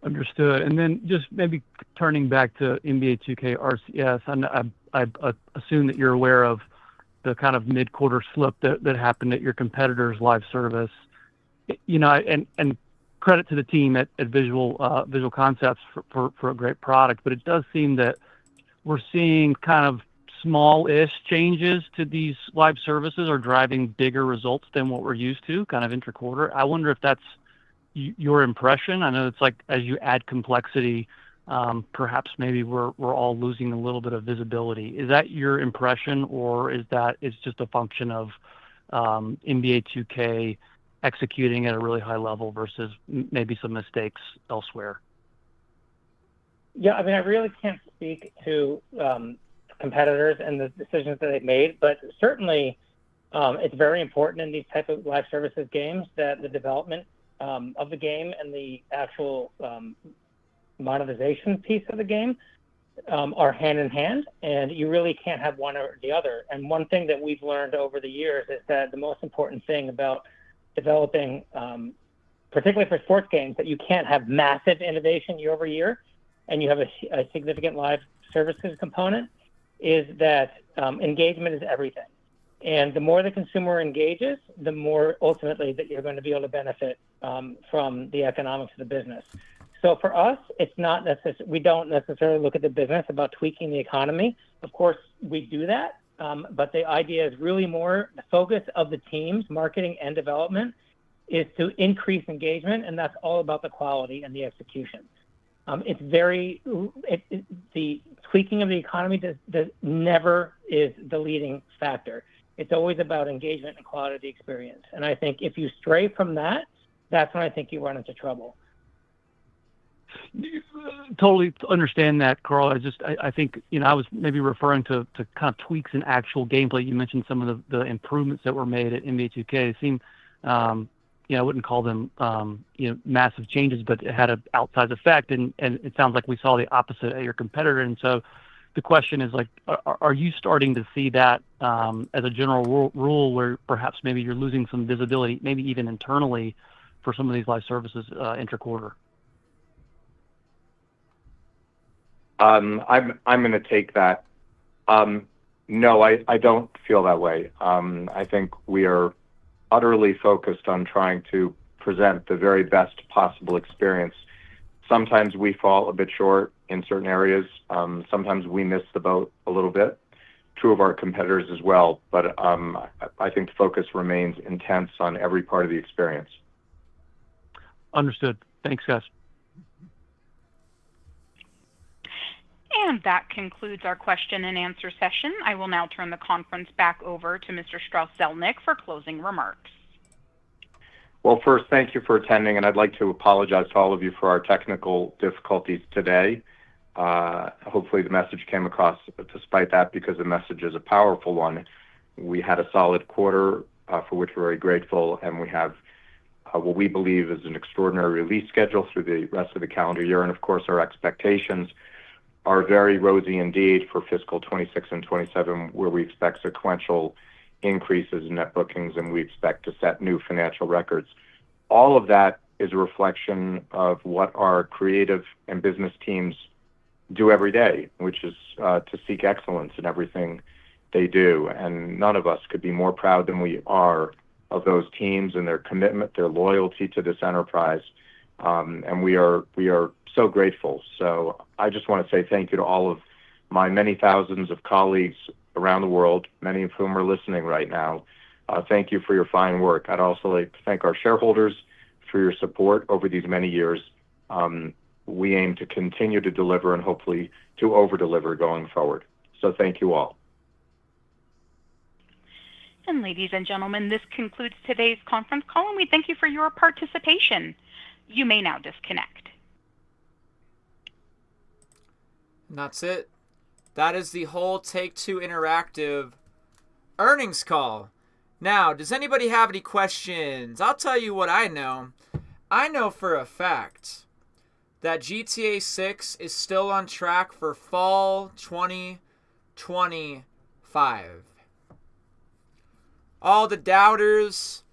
Understood. And then just maybe turning back to NBA 2K RCS, and I assume that you're aware of the kind of mid-quarter slip that happened at your competitor's live service. And credit to the team at Visual Concepts for a great product, but it does seem that we're seeing kind of small-ish changes to these live services are driving bigger results than what we're used to, kind of intra-quarter. I wonder if that's your impression. I know it's like as you add complexity, perhaps maybe we're all losing a little bit of visibility. Is that your impression, or is that it's just a function of NBA 2K executing at a really high level versus maybe some mistakes elsewhere? Yeah, I mean, I really can't speak to competitors and the decisions that they've made, but certainly it's very important in these type of live services games that the development of the game and the actual monetization piece of the game are hand in hand, and you really can't have one or the other. And one thing that we've learned over the years is that the most important thing about developing, particularly for sports games, that you can't have massive innovation year over year, and you have a significant live services component, is that engagement is everything. And the more the consumer engages, the more ultimately that you're going to be able to benefit from the economics of the business. So for us, it's not we don't necessarily look at the business about tweaking the economy. Of course, we do that, but the idea is really more the focus of the teams, marketing and development, is to increase engagement, and that's all about the quality and the execution. The tweaking of the economy never is the leading factor. It's always about engagement and quality of the experience. And I think if you stray from that, that's when I think you run into trouble. Totally understand that, Carl. I think I was maybe referring to kind of tweaks in actual gameplay. You mentioned some of the improvements that were made at NBA 2K. They seem, I wouldn't call them massive changes, but it had an outsized effect, and it sounds like we saw the opposite at your competitor. And so the question is, like, are you starting to see that as a general rule where perhaps maybe you're losing some visibility, maybe even internally, for some of these live services intra-quarter? I'm going to take that. No, I don't feel that way. I think we are utterly focused on trying to present the very best possible experience. Sometimes we fall a bit short in certain areas. Sometimes we miss the boat a little bit. True of our competitors as well. But I think the focus remains intense on every part of the experience. Understood. Thanks, guys. And that concludes our question and answer session. I will now turn the conference back over to Mr. Strauss-Zelnick for closing remarks. Well, first, thank you for attending, and I'd like to apologize to all of you for our technical difficulties today. Hopefully the message came across despite that, because the message is a powerful one. We had a solid quarter for which we're very grateful, and we have what we believe is an extraordinary release schedule through the rest of the calendar year. And of course, our expectations are very rosy indeed for fiscal 26 and 27, where we expect sequential increases in net bookings, and we expect to set new financial records. All of that is a reflection of what our creative and business teams do every day, which is to seek excellence in everything they do. And none of us could be more proud than we are of those teams and their commitment, their loyalty to this enterprise. And we are so grateful. So I just want to say thank you to all of my many thousands of colleagues around the world, many of whom are listening right now. Thank you for your fine work. I'd also like to thank our shareholders for for your support over these many years. We aim to continue to deliver and hopefully to over-deliver going forward. So thank you all. And ladies and gentlemen, this concludes today's conference call, and we thank you for your participation. You may now disconnect. And that's it. That is the whole Take-Two Interactive earnings call. Now, does anybody have any questions? I'll tell you what I know. I know for a fact that GTA 6 is still on track for fall 2025. All the doubters,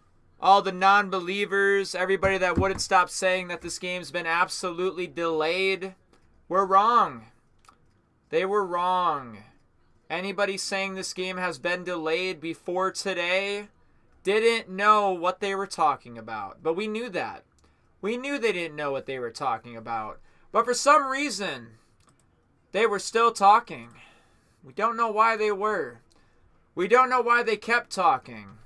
all the non-believers, everybody that wouldn't stop saying that this game's been absolutely delayed, were wrong. They were wrong. Anybody saying this game has been delayed before today didn't know what they were talking about. But we knew that. We knew they didn't know what they were talking about. But for some reason, they were still talking. We don't know why they were. We don't know why they kept talking,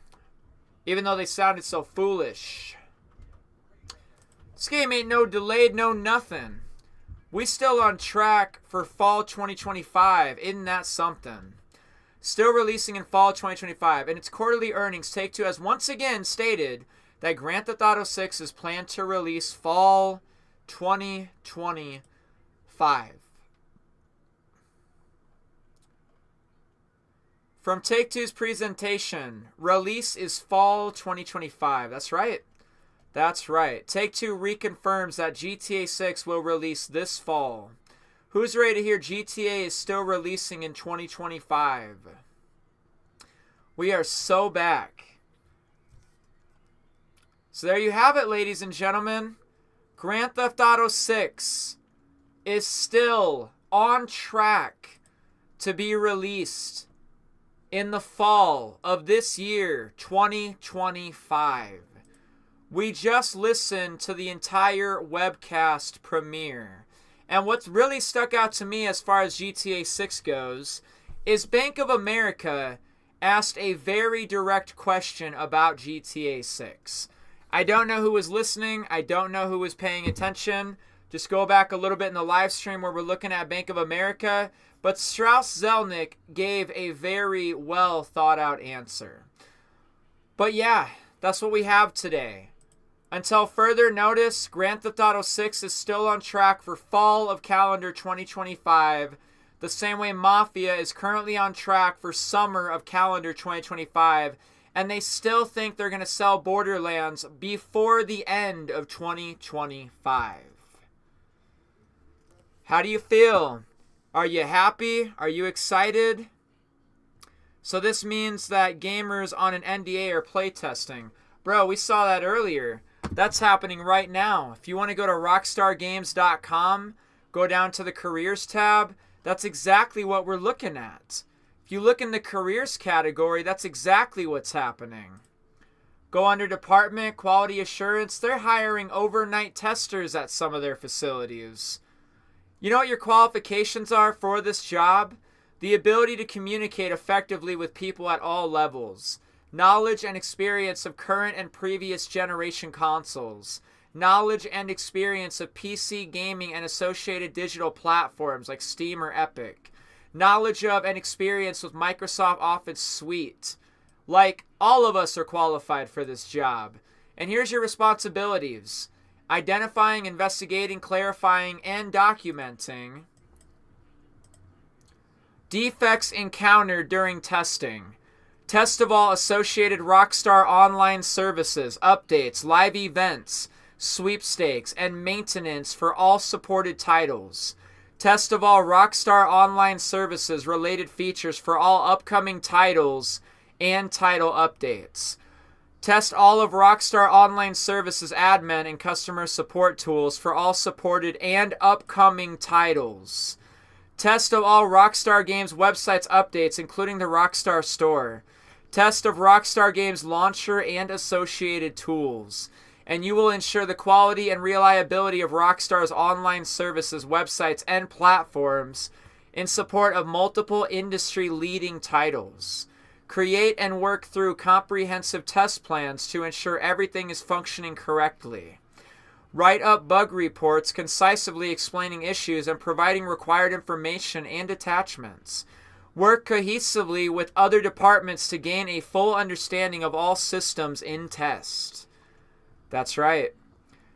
even though they sounded so foolish. This game ain't no delayed, no nothing. We still on track for fall 2025. Isn't that something? Still releasing in fall 2025. In its quarterly earnings, Take-Two has once again stated that Grand Theft Auto 6 is planned to release fall 2025. From Take-Two's presentation, release is fall 2025. That's right. That's right. Take-Two reconfirms that GTA 6 will release this fall. Who's ready to hear GTA is still releasing in 2025? We are so back. So there you have it, ladies and gentlemen. Grand Theft Auto 6 is still on track to be released in the fall of this year, 2025. We just listened to the entire webcast premiere. And what's really stuck out to me as far as GTA 6 goes is Bank of America asked a very direct question about GTA 6. I don't know who was listening. I don't know who was paying attention. Just go back a little bit in the live stream where we're looking at Bank of America. But Strauss-Zelnick gave a very well thought out answer. But yeah, that's what we have today. Until further notice, Grand Theft Auto 6 is still on track for fall of calendar 2025, the same way Mafia is currently on track for summer of calendar 2025, and they still think they're going to sell Borderlands before the end of 2025. How do you feel? Are you happy? Are you excited? So this means that gamers on an NDA are playtesting. Bro, we saw that earlier. That's happening right now. If you want to go to rockstargames.com, go down to the careers tab, that's exactly what we're looking at. If you look in the careers category, that's exactly what's happening. Go under department, quality assurance, they're hiring overnight testers at some of their facilities. You know what your qualifications are for this job? The ability to communicate effectively with people at all levels. Knowledge and experience of current and previous generation consoles. Knowledge and experience of PC gaming and associated digital platforms like Steam or Epic. Knowledge of and experience with Microsoft Office Suite. Like, all of us are qualified for this job. And here's your responsibilities. Identifying, investigating, clarifying, and documenting defects encountered during testing. Test of all associated Rockstar online services, updates, live events, sweepstakes, and maintenance for all supported titles. Test of all Rockstar online services related features for all upcoming titles and title updates. Test all of Rockstar Online Services admin and customer support tools for all supported and upcoming titles. Test of all Rockstar Games websites updates, including the Rockstar Store. Test of Rockstar Games launcher and associated tools. And you will ensure the quality and reliability of Rockstar's online services, websites, and platforms in support of multiple industry-leading titles. Create and work through comprehensive test plans to ensure everything is functioning correctly. Write up bug reports concisely explaining issues and providing required information and attachments. Work cohesively with other departments to gain a full understanding of all systems in test. That's right.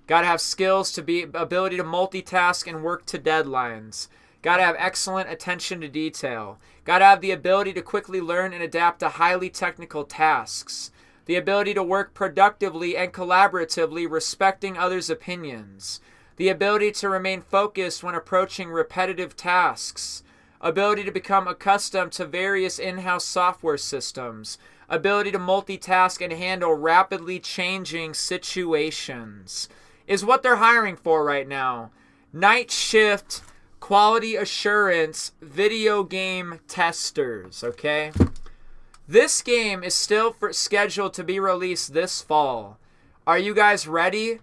Gotta have skills to be ability to multitask and work to deadlines. Gotta have excellent attention to detail. Gotta have the ability to quickly learn and adapt to highly technical tasks. The ability to work productively and collaboratively, respecting others' opinions. The ability to remain focused when approaching repetitive tasks. Ability to become accustomed to various in-house software systems. Ability to multitask and handle rapidly changing situations is what they're hiring for right now. Night shift, quality assurance, video game testers, okay? This game is still scheduled to be released this fall. Are you guys ready?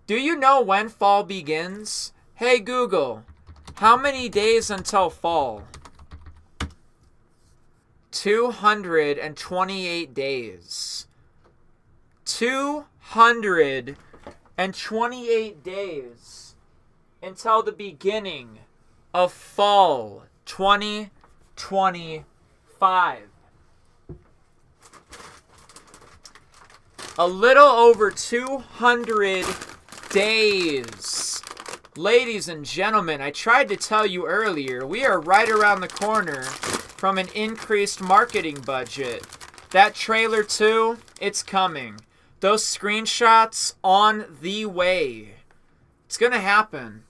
Do you know when fall begins? Hey Google, how many days until fall? 228 days. 228 days until the beginning of fall 2025. A little over 200 days. Ladies and gentlemen, I tried to tell you earlier, we are right around the corner from an increased marketing budget. That trailer too, it's coming. Those screenshots on the way. It's gonna happen.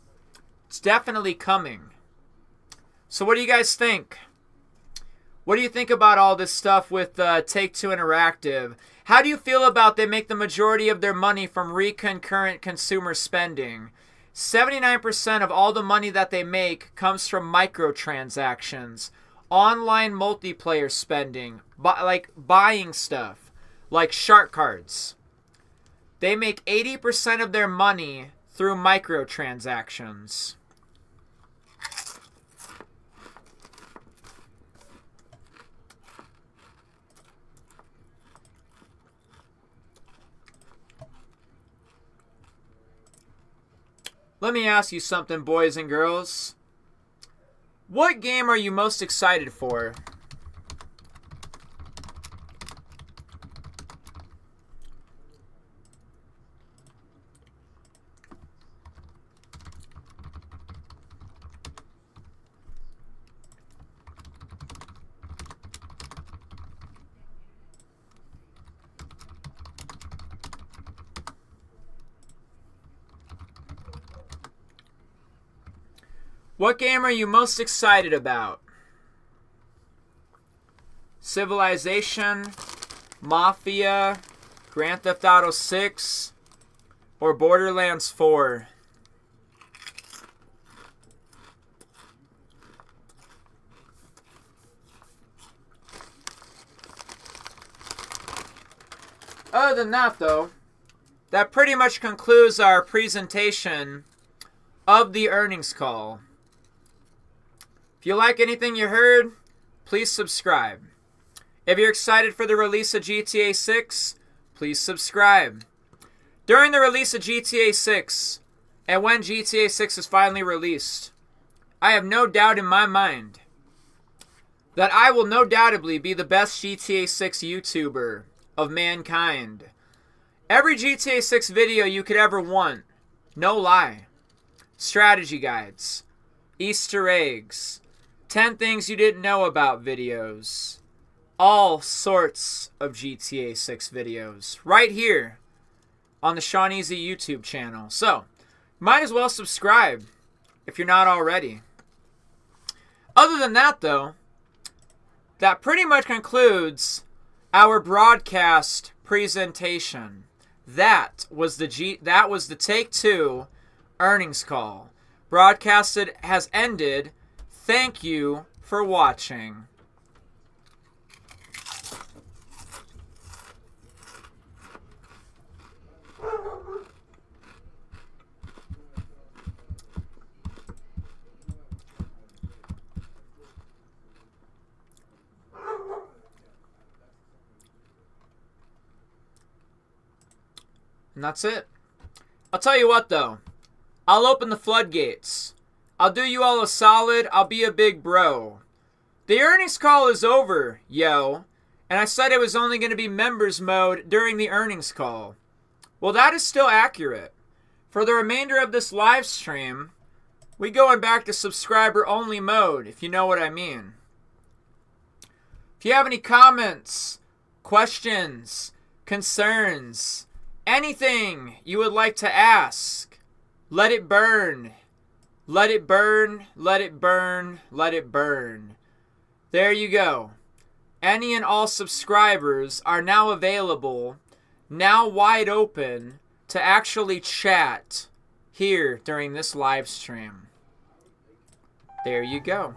It's definitely coming. So what do you guys think? What do you think about all this stuff with Take-Two Interactive? How do you feel about they make the majority of their money from concurrent consumer spending? 79% of all the money that they make comes from microtransactions, online multiplayer spending, like buying stuff, like shark cards. They make 80% of their money through microtransactions. Let me ask you something, boys and girls. What game are you most excited for? What game are you most excited about? Civilization, Mafia, Grand Theft Auto 6, or Borderlands 4? Other than that, though, that pretty much concludes our presentation of the earnings call. If you like anything you heard, please subscribe. If you're excited for the release of GTA 6, please subscribe. During the release of GTA 6, and when GTA 6 is finally released, I have no doubt in my mind that I will no doubtably be the best GTA 6 YouTuber of mankind. Every GTA 6 video you could ever want, no lie. Strategy guides, Easter eggs, 10 things you didn't know about videos. All sorts of GTA 6 videos. Right here on the Sean Easy YouTube channel. So, might as well subscribe if you're not already. Other than that, though, that pretty much concludes our broadcast presentation. That was the Take-Two earnings call. Broadcasted has ended. Thank you for watching. And that's it. I'll tell you what, though. I'll open the floodgates. I'll do you all a solid. I'll be a big bro. The earnings call is over, yo. And I said it was only going to be members mode during the earnings call. Well, that is still accurate. For the remainder of this live stream, we going back to subscriber only mode, if you know what I mean. If you have any comments, questions, concerns, anything you would like to ask, let it burn. Let it burn, let it burn, let it burn. There you go. Any and all subscribers are now available, now wide open, to actually chat here during this live stream. There you go.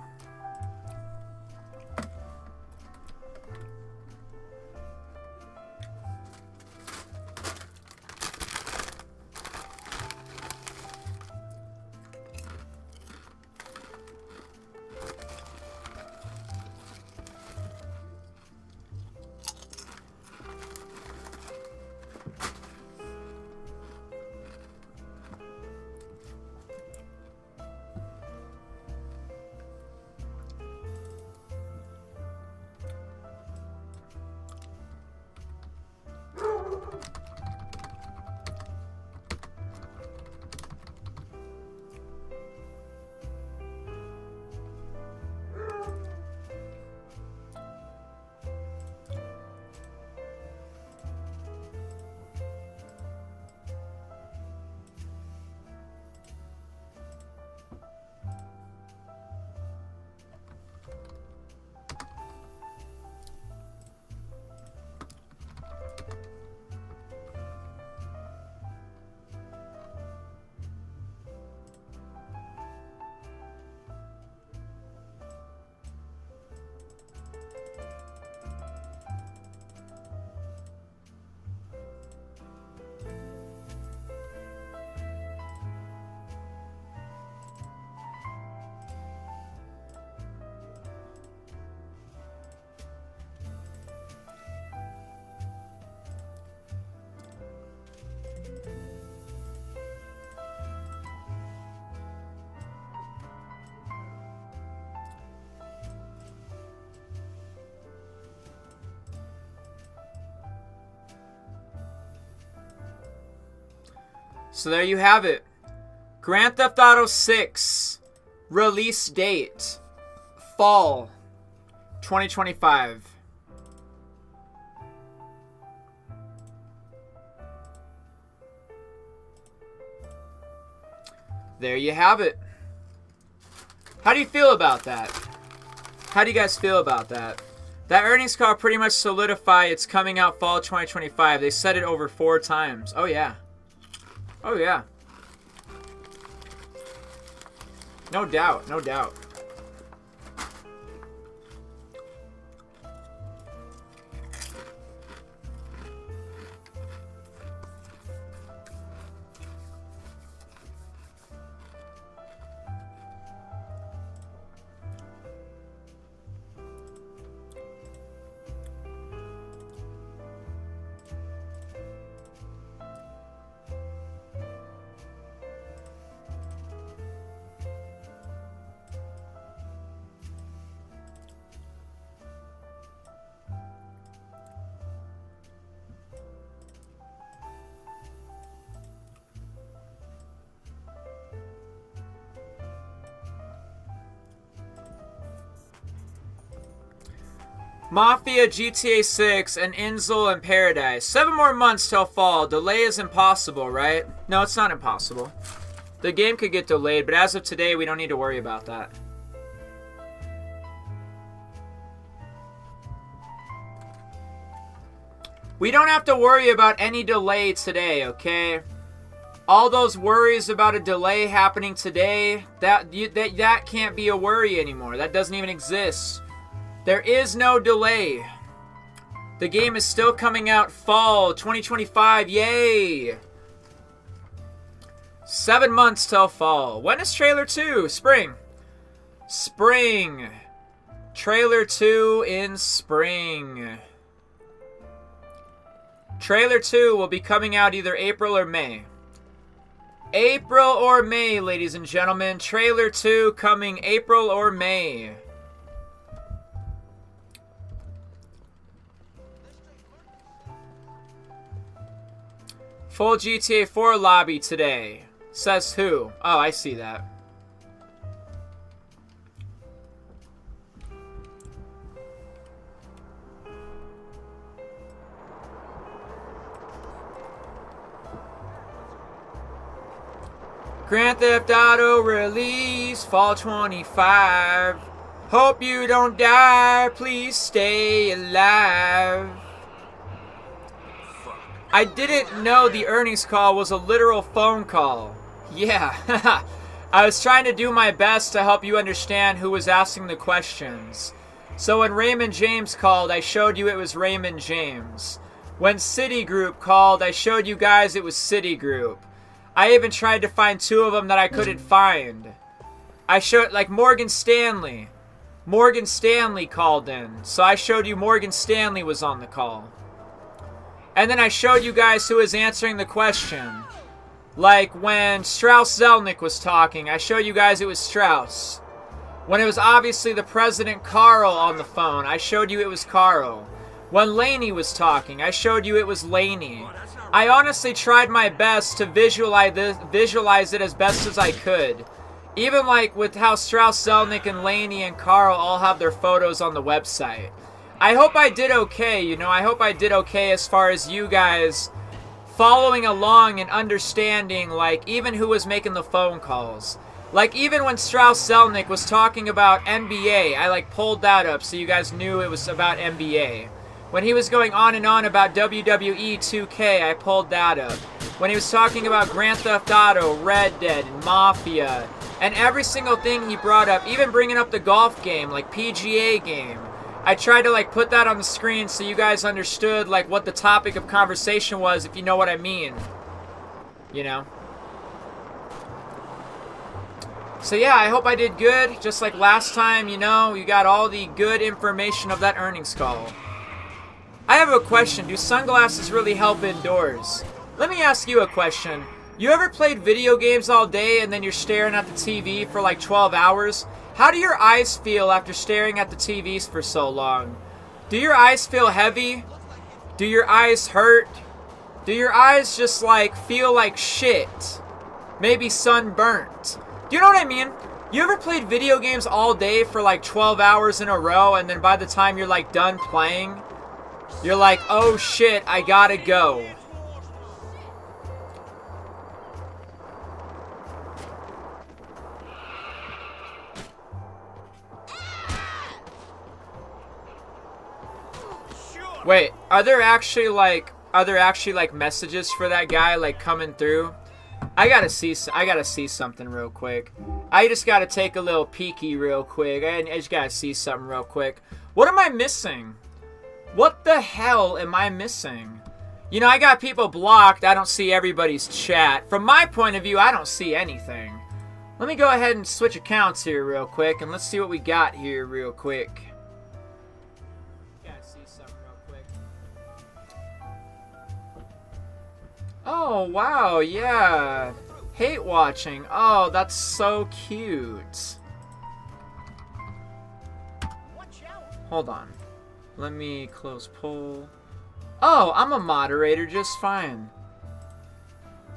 So there you have it. Grand Theft Auto 6 release date fall 2025. There you have it. How do you feel about that? How do you guys feel about that? That earnings call pretty much solidified it's coming out fall 2025. They said it over 4 times. Oh yeah. Oh yeah. No doubt, no doubt. Mafia, GTA 6, and Insel and Paradise. 7 more months till fall. Delay is impossible, right? No, it's not impossible. The game could get delayed, but as of today, we don't need to worry about that. We don't have to worry about any delay today, okay? All those worries about a delay happening today, that can't be a worry anymore. That doesn't even exist. There is no delay. The game is still coming out fall 2025. Yay! 7 months till fall. When is trailer 2? Spring. Spring. Trailer 2 in spring. Trailer 2 will be coming out either April or May. April or May, ladies and gentlemen. Trailer 2 coming April or May. Full GTA 4 lobby today. Says who? Oh, I see that. Grand Theft Auto release, fall 25. Hope you don't die, please stay alive. I didn't know the earnings call was a literal phone call. Yeah, I was trying to do my best to help you understand who was asking the questions. So when Raymond James called, I showed you it was Raymond James. When Citigroup called, I showed you guys it was Citigroup. I even tried to find 2 of them that I couldn't find. I showed, like, Morgan Stanley. Morgan Stanley called in, so I showed you Morgan Stanley was on the call. And then I showed you guys who was answering the question. Like when Strauss Zelnick was talking, I showed you guys it was Strauss. When it was obviously the President Carl on the phone, I showed you it was Carl. When Laney was talking, I showed you it was Laney. I honestly tried my best to visualize it as best as I could. Even like with how Strauss Zelnick and Laney and Carl all have their photos on the website. I hope I did okay, you know, I hope I did okay as far as you guys following along and understanding, like, even who was making the phone calls. Like, even when Strauss Zelnick was talking about NBA, I, like, pulled that up so you guys knew it was about NBA. When he was going on and on about WWE 2K, I pulled that up. When he was talking about Grand Theft Auto, Red Dead, and Mafia, and every single thing he brought up, even bringing up the golf game, like PGA game, I tried to like put that on the screen so you guys understood like what the topic of conversation was, if you know what I mean. You know? So yeah, I hope I did good. Just like last time, you know, you got all the good information of that earnings call. I have a question. Do sunglasses really help indoors? Let me ask you a question. You ever played video games all day and then you're staring at the TV for like 12 hours? How do your eyes feel after staring at the TVs for so long? Do your eyes feel heavy? Do your eyes hurt? Do your eyes just like feel like shit? Maybe sunburnt? Do you know what I mean? You ever played video games all day for like 12 hours in a row and then by the time you're like done playing, you're like, oh shit, I gotta go. Wait, are there actually like messages for that guy like coming through? I gotta see something real quick. I just gotta take a little peeky real quick. I just gotta see something real quick. What am I missing? What the hell am I missing? You know, I got people blocked. I don't see everybody's chat. From my point of view, I don't see anything. Let me go ahead and switch accounts here real quick, and let's see what we got here real quick. Oh, wow, yeah. Hate watching. Oh, that's so cute. Hold on. Let me close poll. Oh, I'm a moderator just fine.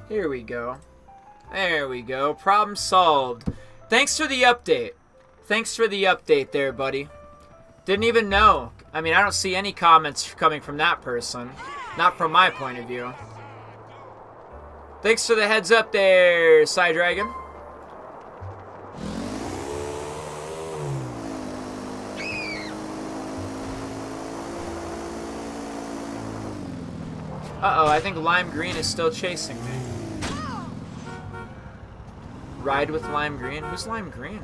Here we go. There we go. Problem solved. Thanks for the update. Thanks for the update there, buddy. Didn't even know. I mean, I don't see any comments coming from that person. Not from my point of view. Thanks for the heads up there, Psy Dragon. Uh-oh, I think Lime Green is still chasing me. Ride with Lime Green? Who's Lime Green?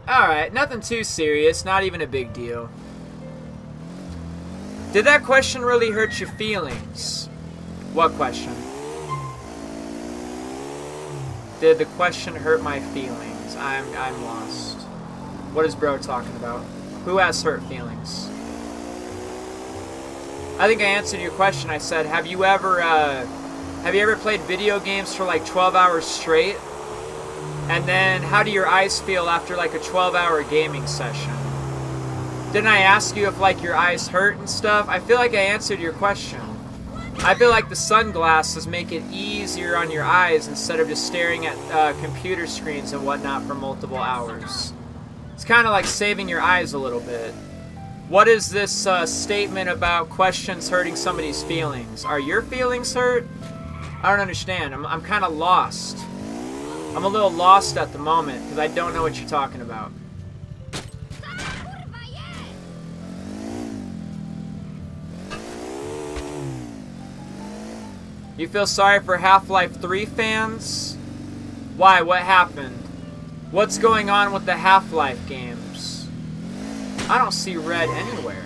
Alright, nothing too serious, not even a big deal. Did that question really hurt your feelings? What question? Did the question hurt my feelings? I'm lost. What is bro talking about? Who has hurt feelings? I think I answered your question. I said, have you ever played video games for like 12 hours straight? And then how do your eyes feel after like a 12-hour gaming session? Didn't I ask you if like your eyes hurt and stuff? I feel like I answered your question. I feel like the sunglasses make it easier on your eyes instead of just staring at computer screens and whatnot for multiple hours. It's kind of like saving your eyes a little bit. What is this statement about questions hurting somebody's feelings? Are your feelings hurt? I don't understand. I'm kind of lost. I'm a little lost at the moment because I don't know what you're talking about. You feel sorry for Half-Life 3 fans? Why? What happened? What's going on with the Half-Life games? I don't see red anywhere.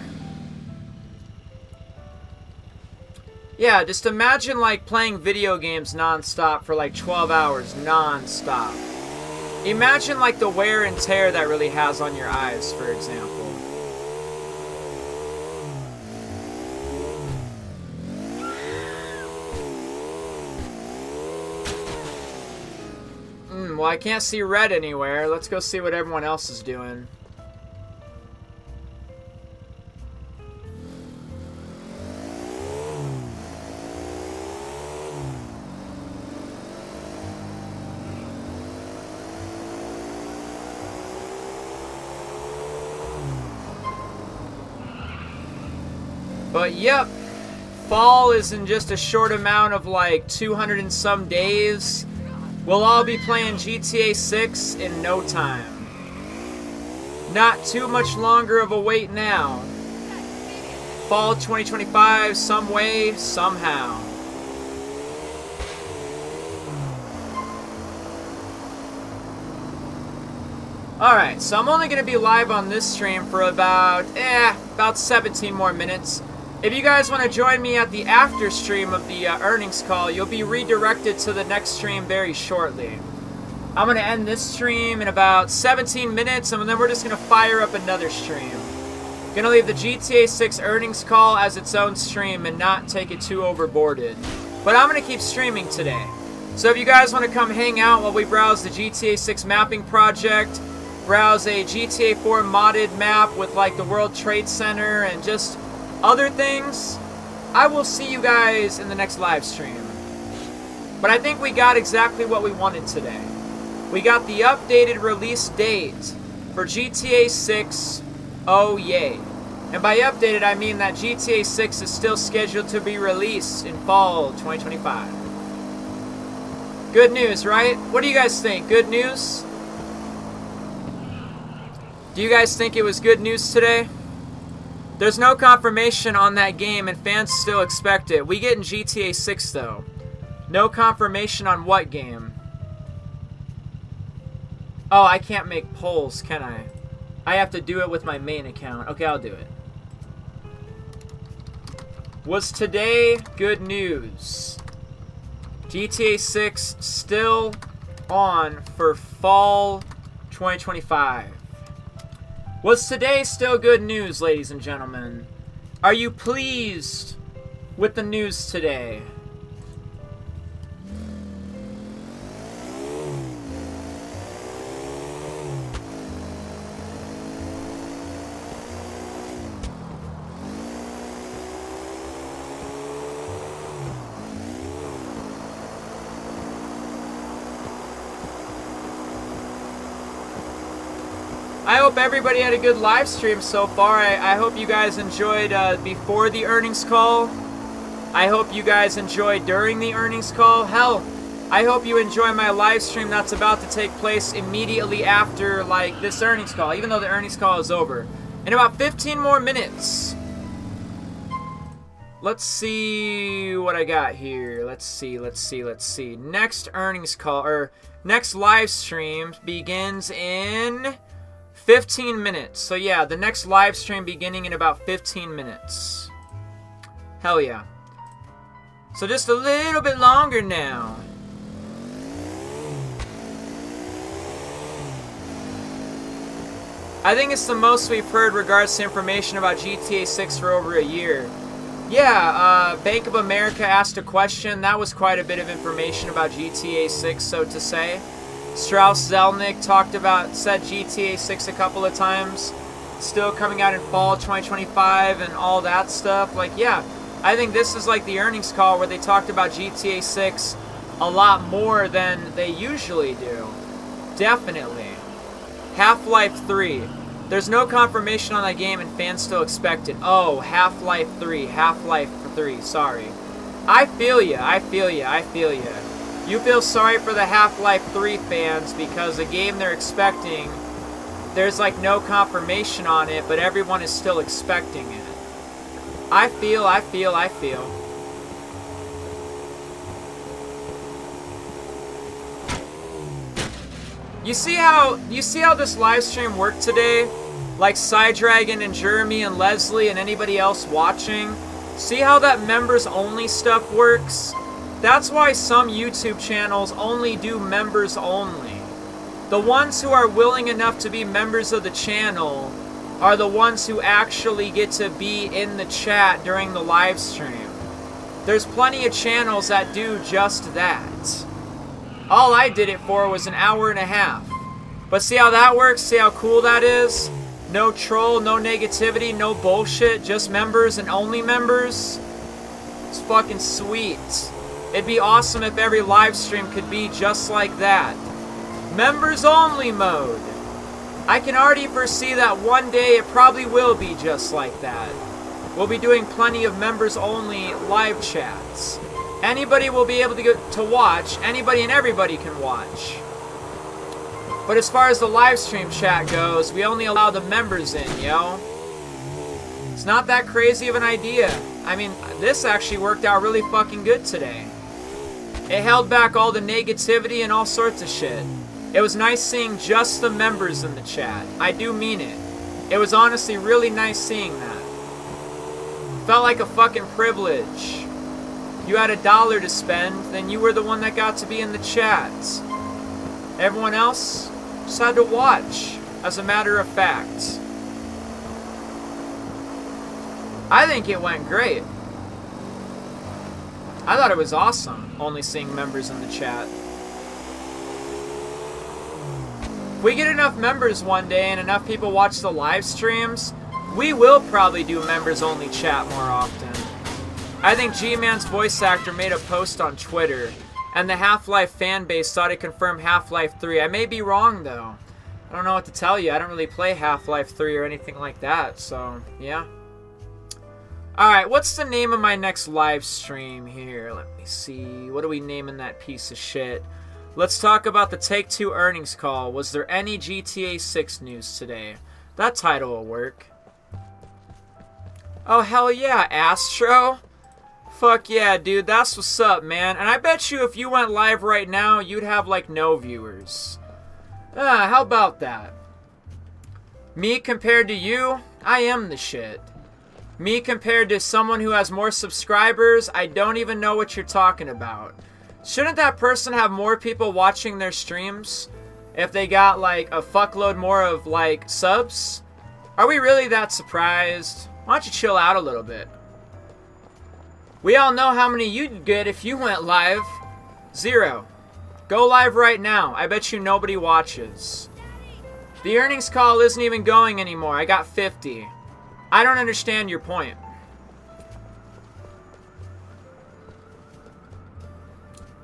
Yeah, just imagine like playing video games non-stop for like 12 hours non-stop. Imagine like the wear and tear that really has on your eyes, for example. Well, I can't see red anywhere. Let's go see what everyone else is doing. But yep, fall is in just a short amount of like 200 and some days. We'll all be playing GTA 6 in no time. Not too much longer of a wait now. Fall 2025, some way, somehow. Alright, so I'm only going to be live on this stream for about 17 more minutes. If you guys want to join me at the after stream of the earnings call, you'll be redirected to the next stream very shortly. I'm going to end this stream in about 17 minutes, and then we're just going to fire up another stream. Going to leave the GTA 6 earnings call as its own stream and not take it too overboarded. But I'm going to keep streaming today. So if you guys want to come hang out while we browse the GTA 6 mapping project, browse a GTA 4 modded map with like the World Trade Center and just other things, I will see you guys in the next live stream. But I think we got exactly what we wanted today. We got the updated release date for GTA 6. Oh yay. And by updated I mean that GTA 6 is still scheduled to be released in fall 2025. Good news, right? What do you guys think? Good news? Do you guys think it was good news today? There's no confirmation on that game, and fans still expect it. We get in GTA 6, though. No confirmation on what game? Oh, I can't make polls, can I? I have to do it with my main account. Okay, I'll do it. Was today good news? GTA 6 still on for fall 2025. Was today still good news, ladies and gentlemen? Are you pleased with the news today? I hope everybody had a good live stream so far. I hope you guys enjoyed before the earnings call. I hope you guys enjoyed during the earnings call. Hell, I hope you enjoy my live stream that's about to take place immediately after like this earnings call, even though the earnings call is over. In about 15 more minutes. Let's see what I got here. Let's see. Next earnings call, or next live stream begins in 15 minutes. So yeah, the next live stream beginning in about 15 minutes. Hell yeah. So just a little bit longer now. I think it's the most we've heard regards to information about GTA 6 for over a year. Yeah, Bank of America asked a question. That was quite a bit of information about GTA 6, so to say. Strauss Zelnick said GTA 6 a couple of times. Still coming out in fall 2025 and all that stuff. Like, yeah, I think this is like the earnings call where they talked about GTA 6 a lot more than they usually do. Definitely. Half-Life 3. There's no confirmation on that game and fans still expect it. Oh, Half-Life 3, sorry. I feel ya. You feel sorry for the Half-Life 3 fans because the game they're expecting, there's like no confirmation on it, but everyone is still expecting it. I feel. You see how this live stream worked today? Like Psydragon and Jeremy and Leslie and anybody else watching? See how that members only stuff works? That's why some YouTube channels only do members only. The ones who are willing enough to be members of the channel are the ones who actually get to be in the chat during the live stream. There's plenty of channels that do just that. All I did it for was an hour and a half. But see how that works? See how cool that is? No troll, no negativity, no bullshit, just members and only members. It's fucking sweet. It'd be awesome if every live stream could be just like that. Members only mode. I can already foresee that one day it probably will be just like that. We'll be doing plenty of members only live chats. Anybody will be able to watch. Anybody and everybody can watch. But as far as the live stream chat goes, we only allow the members in, yo. It's not that crazy of an idea. I mean, this actually worked out really fucking good today. It held back all the negativity and all sorts of shit. It was nice seeing just the members in the chat. I do mean it. It was honestly really nice seeing that. Felt like a fucking privilege. You had $1 to spend, then you were the one that got to be in the chat. Everyone else just had to watch, as a matter of fact. I think it went great. I thought it was awesome, only seeing members in the chat. If we get enough members one day and enough people watch the live streams, we will probably do members only chat more often. I think G-Man's voice actor made a post on Twitter, and the Half-Life fan base thought it confirmed Half-Life 3. I may be wrong, though. I don't know what to tell you. I don't really play Half-Life 3 or anything like that, so, yeah. Alright, what's the name of my next live stream here? Let me see. What are we naming that piece of shit? Let's talk about the Take-Two earnings call. Was there any GTA 6 news today? That title will work. Oh, hell yeah, Astro. Fuck yeah, dude, that's what's up, man. And I bet you if you went live right now, you'd have, like, no viewers. How about that? Me compared to you, I am the shit. Me compared to someone who has more subscribers, I don't even know what you're talking about. Shouldn't that person have more people watching their streams if they got, like, a fuckload more of, like, subs? Are we really that surprised? Why don't you chill out a little bit? We all know how many you'd get if you went live. 0. Go live right now. I bet you nobody watches. The earnings call isn't even going anymore. I got 50. I don't understand your point.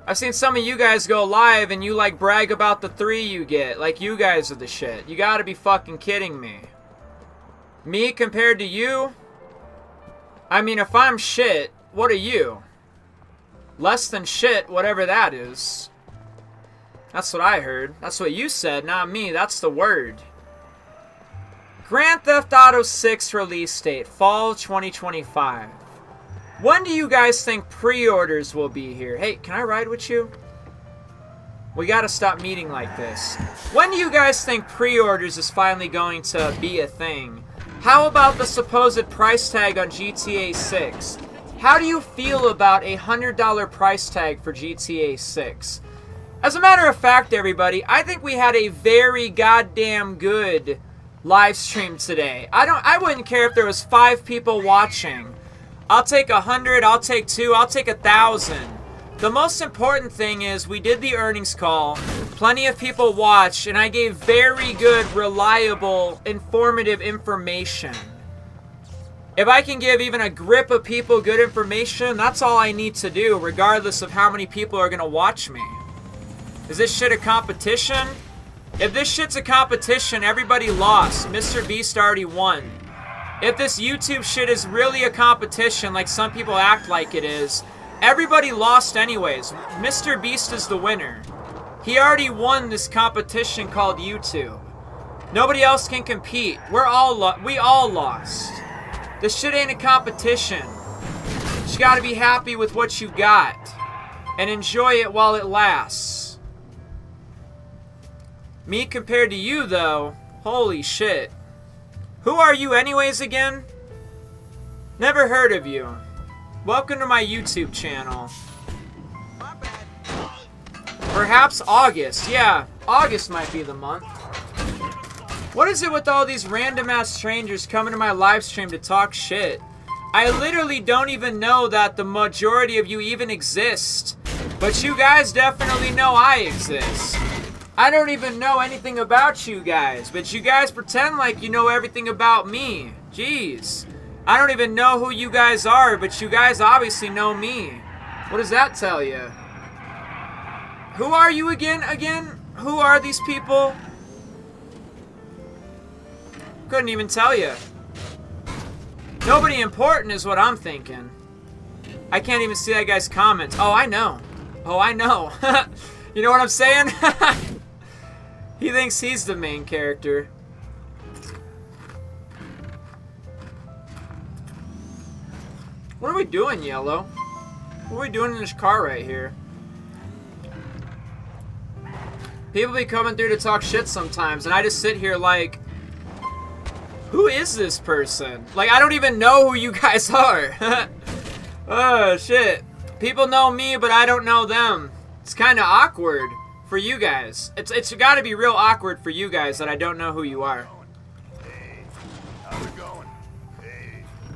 I've seen some of you guys go live and you like brag about the 3 you get. Like you guys are the shit. You gotta be fucking kidding me. Me compared to you? I mean, if I'm shit, what are you? Less than shit, whatever that is. That's what I heard. That's what you said, not me. That's the word. Grand Theft Auto 6 release date, fall 2025. When do you guys think pre-orders will be here? Hey, can I ride with you? We gotta stop meeting like this. When do you guys think pre-orders is finally going to be a thing? How about the supposed price tag on GTA 6? How do you feel about a $100 price tag for GTA 6? As a matter of fact, everybody, I think we had a very goddamn good live stream today. I wouldn't care if there was 5 people watching. I'll take 100, I'll take 2, I'll take 1,000. The most important thing is we did the earnings call, plenty of people watched, and I gave very good, reliable, informative information. If I can give even a grip of people good information, that's all I need to do, regardless of how many people are going to watch me. Is this shit a competition? If this shit's a competition, everybody lost. Mr. Beast already won. If this YouTube shit is really a competition, like some people act like it is, everybody lost anyways. Mr. Beast is the winner. He already won this competition called YouTube. Nobody else can compete. We all lost. This shit ain't a competition. You gotta be happy with what you got. And enjoy it while it lasts. Me compared to you, though, holy shit. Who are you anyways again? Never heard of you. Welcome to my YouTube channel. Perhaps August. Yeah, August might be the month. What is it with all these random ass strangers coming to my live stream to talk shit? I literally don't even know that the majority of you even exist. But you guys definitely know I exist. I don't even know anything about you guys, but you guys pretend like you know everything about me. Jeez. I don't even know who you guys are, but you guys obviously know me. What does that tell you? Who are you again? Who are these people? Couldn't even tell you. Nobody important is what I'm thinking. I can't even see that guy's comments. Oh, I know. Oh, I know. You know what I'm saying? He thinks he's the main character. What are we doing, Yellow? What are we doing in this car right here? People be coming through to talk shit sometimes, and I just sit here like, who is this person? Like, I don't even know who you guys are. Oh, shit. People know me, but I don't know them. It's kind of awkward for you guys. It's got to be real awkward for you guys that I don't know who you are.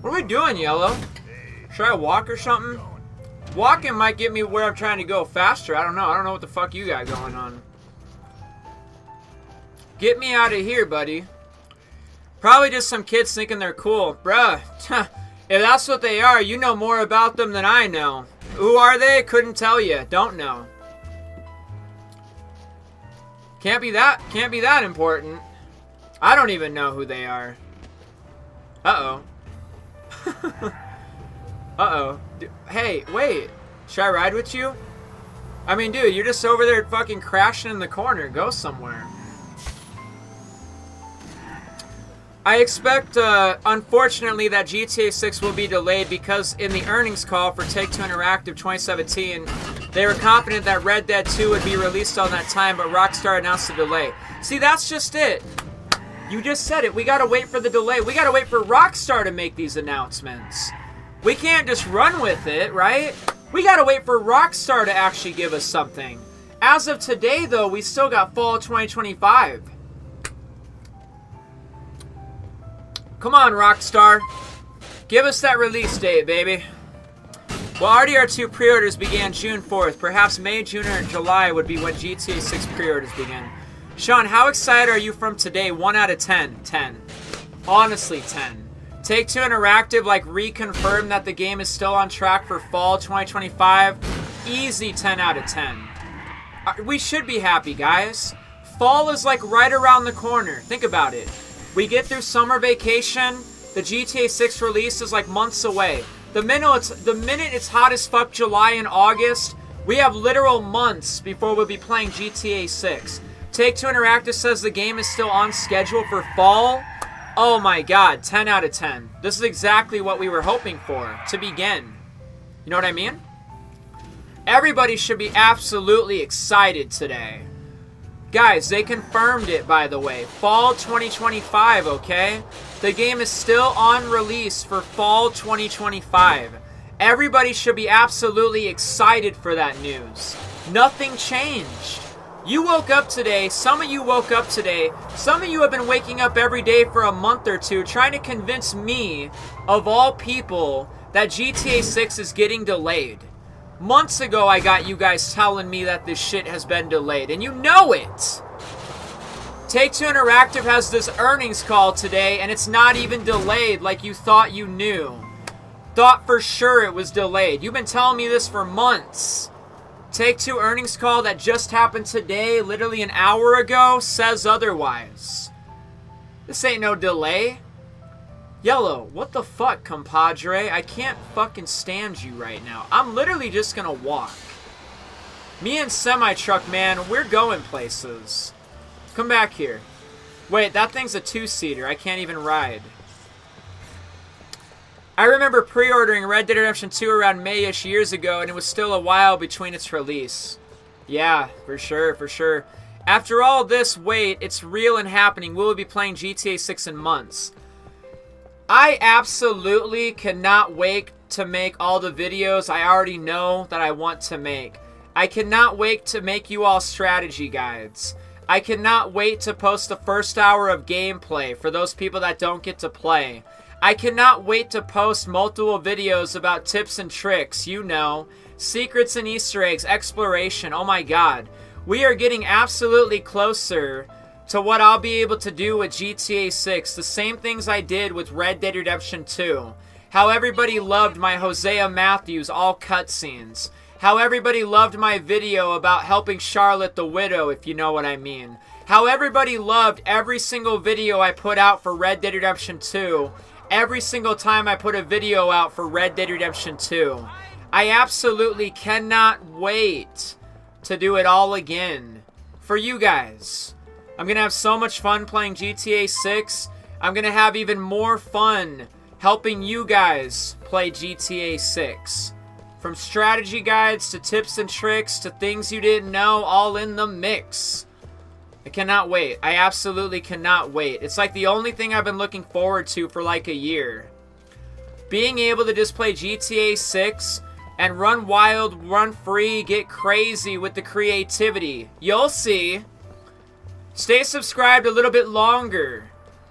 What are we doing, Yellow? Should I walk or something? Walking might get me where I'm trying to go faster. I don't know. I don't know what the fuck you got going on. Get me out of here, buddy. Probably just some kids thinking they're cool. Bruh, if that's what they are, you know more about them than I know. Who are they? Couldn't tell you. Don't know. Can't be that important. I don't even know who they are. Uh-oh. Uh-oh. Hey, wait. Should I ride with you? I mean, dude, you're just over there fucking crashing in the corner. Go somewhere. I expect, unfortunately, that GTA 6 will be delayed because in the earnings call for Take-Two Interactive 2017, they were confident that Red Dead 2 would be released on that time, but Rockstar announced a delay. See, that's just it. You just said it. We gotta wait for the delay. We gotta wait for Rockstar to make these announcements. We can't just run with it, right? We gotta wait for Rockstar to actually give us something. As of today, though, we still got fall 2025. Come on, Rockstar. Give us that release date, baby. Well, RDR2 pre-orders began June 4th. Perhaps May, June, or July would be when GTA 6 pre-orders begin. Sean, how excited are you from today? 1 out of 10. 10. Honestly, 10. Take-Two Interactive, like, reconfirmed that the game is still on track for fall 2025. Easy 10 out of 10. We should be happy, guys. Fall is, like, right around the corner. Think about it. We get through summer vacation, the GTA 6 release is like months away. The minute it's hot as fuck July and August, we have literal months before we'll be playing GTA 6. Take-Two Interactive says the game is still on schedule for fall. Oh my god, 10 out of 10. This is exactly what we were hoping for to begin. You know what I mean? Everybody should be absolutely excited today. Guys, they confirmed it, by the way. Fall 2025, okay? The game is still on release for fall 2025. Everybody should be absolutely excited for that news. Nothing changed. You woke up today, some of you woke up today, some of you have been waking up every day for a month or two trying to convince me, of all people, that GTA 6 is getting delayed. Months ago I got you guys telling me that this shit has been delayed, and you know it! Take-Two Interactive has this earnings call today, and it's not even delayed like you thought you knew. Thought for sure it was delayed. You've been telling me this for months. Take-Two earnings call that just happened today, literally an hour ago, says otherwise. This ain't no delay. Yellow, what the fuck, compadre? I can't fucking stand you right now. I'm literally just gonna walk. Me and Semi-Truck, man, we're going places. Come back here. Wait, that thing's a two-seater. I can't even ride. I remember pre-ordering Red Dead Redemption 2 around May-ish years ago, and it was still a while between its release. Yeah, for sure, for sure. After all this wait, it's real and happening. We'll be playing GTA 6 in months. I absolutely cannot wait to make all the videos I already know that I want to make. I cannot wait to make you all strategy guides. I cannot wait to post the first hour of gameplay for those people that don't get to play. I cannot wait to post multiple videos about tips and tricks, you know, secrets and Easter eggs, exploration. Oh my god. We are getting absolutely closer to what I'll be able to do with GTA 6. The same things I did with Red Dead Redemption 2. How everybody loved my Hosea Matthews all cutscenes. How everybody loved my video about helping Charlotte the Widow, if you know what I mean. How everybody loved every single video I put out for Red Dead Redemption 2. Every single time I put a video out for Red Dead Redemption 2. I absolutely cannot wait to do it all again. For you guys. I'm going to have so much fun playing GTA 6. I'm going to have even more fun helping you guys play GTA 6. From strategy guides to tips and tricks to things you didn't know, all in the mix. I cannot wait. I absolutely cannot wait. It's like the only thing I've been looking forward to for like a year. Being able to just play GTA 6 and run wild, run free, get crazy with the creativity. You'll see. Stay subscribed a little bit longer.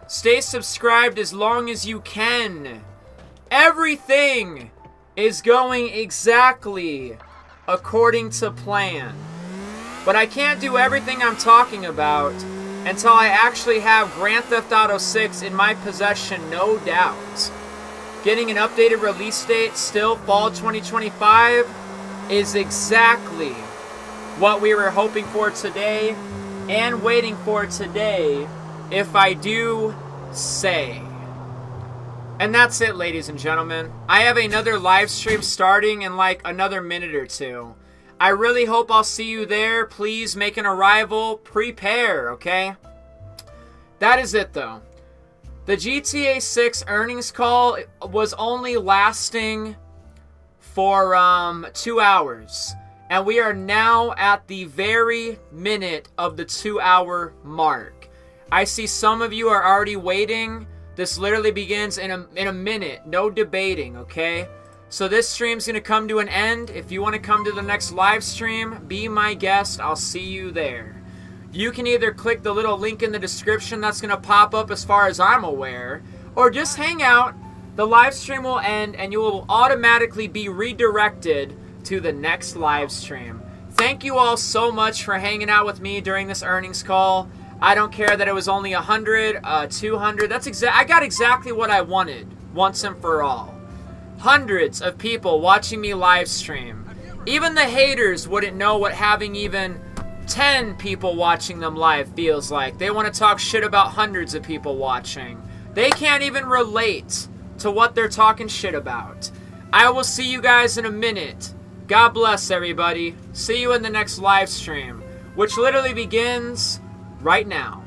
Stay subscribed as long as you can. Everything is going exactly according to plan. But I can't do everything I'm talking about until I actually have Grand Theft Auto 6 in my possession, no doubt. Getting an updated release date, still fall 2025, is exactly what we were hoping for today and waiting for today, if I do say. And that's it, ladies and gentlemen. I have another live stream starting in like another minute or two. I really hope I'll see you there. Please make an arrival. Prepare, okay? That is it, though. The GTA 6 earnings call was only lasting for 2 hours. And we are now at the very minute of the 2-hour mark. I see some of you are already waiting. This literally begins in a minute. No debating, okay? So this stream's going to come to an end. If you want to come to the next live stream, be my guest. I'll see you there. You can either click the little link in the description that's going to pop up as far as I'm aware, or just hang out. The live stream will end and you will automatically be redirected to the next live stream. Thank you all so much for hanging out with me during this earnings call. I don't care that it was only 100, 200. I got exactly what I wanted once and for all. Hundreds of people watching me live stream. Even the haters wouldn't know what having even 10 people watching them live feels like. They want to talk shit about hundreds of people watching. They can't even relate to what they're talking shit about. I will see you guys in a minute. God bless everybody. See you in the next live stream, which literally begins right now.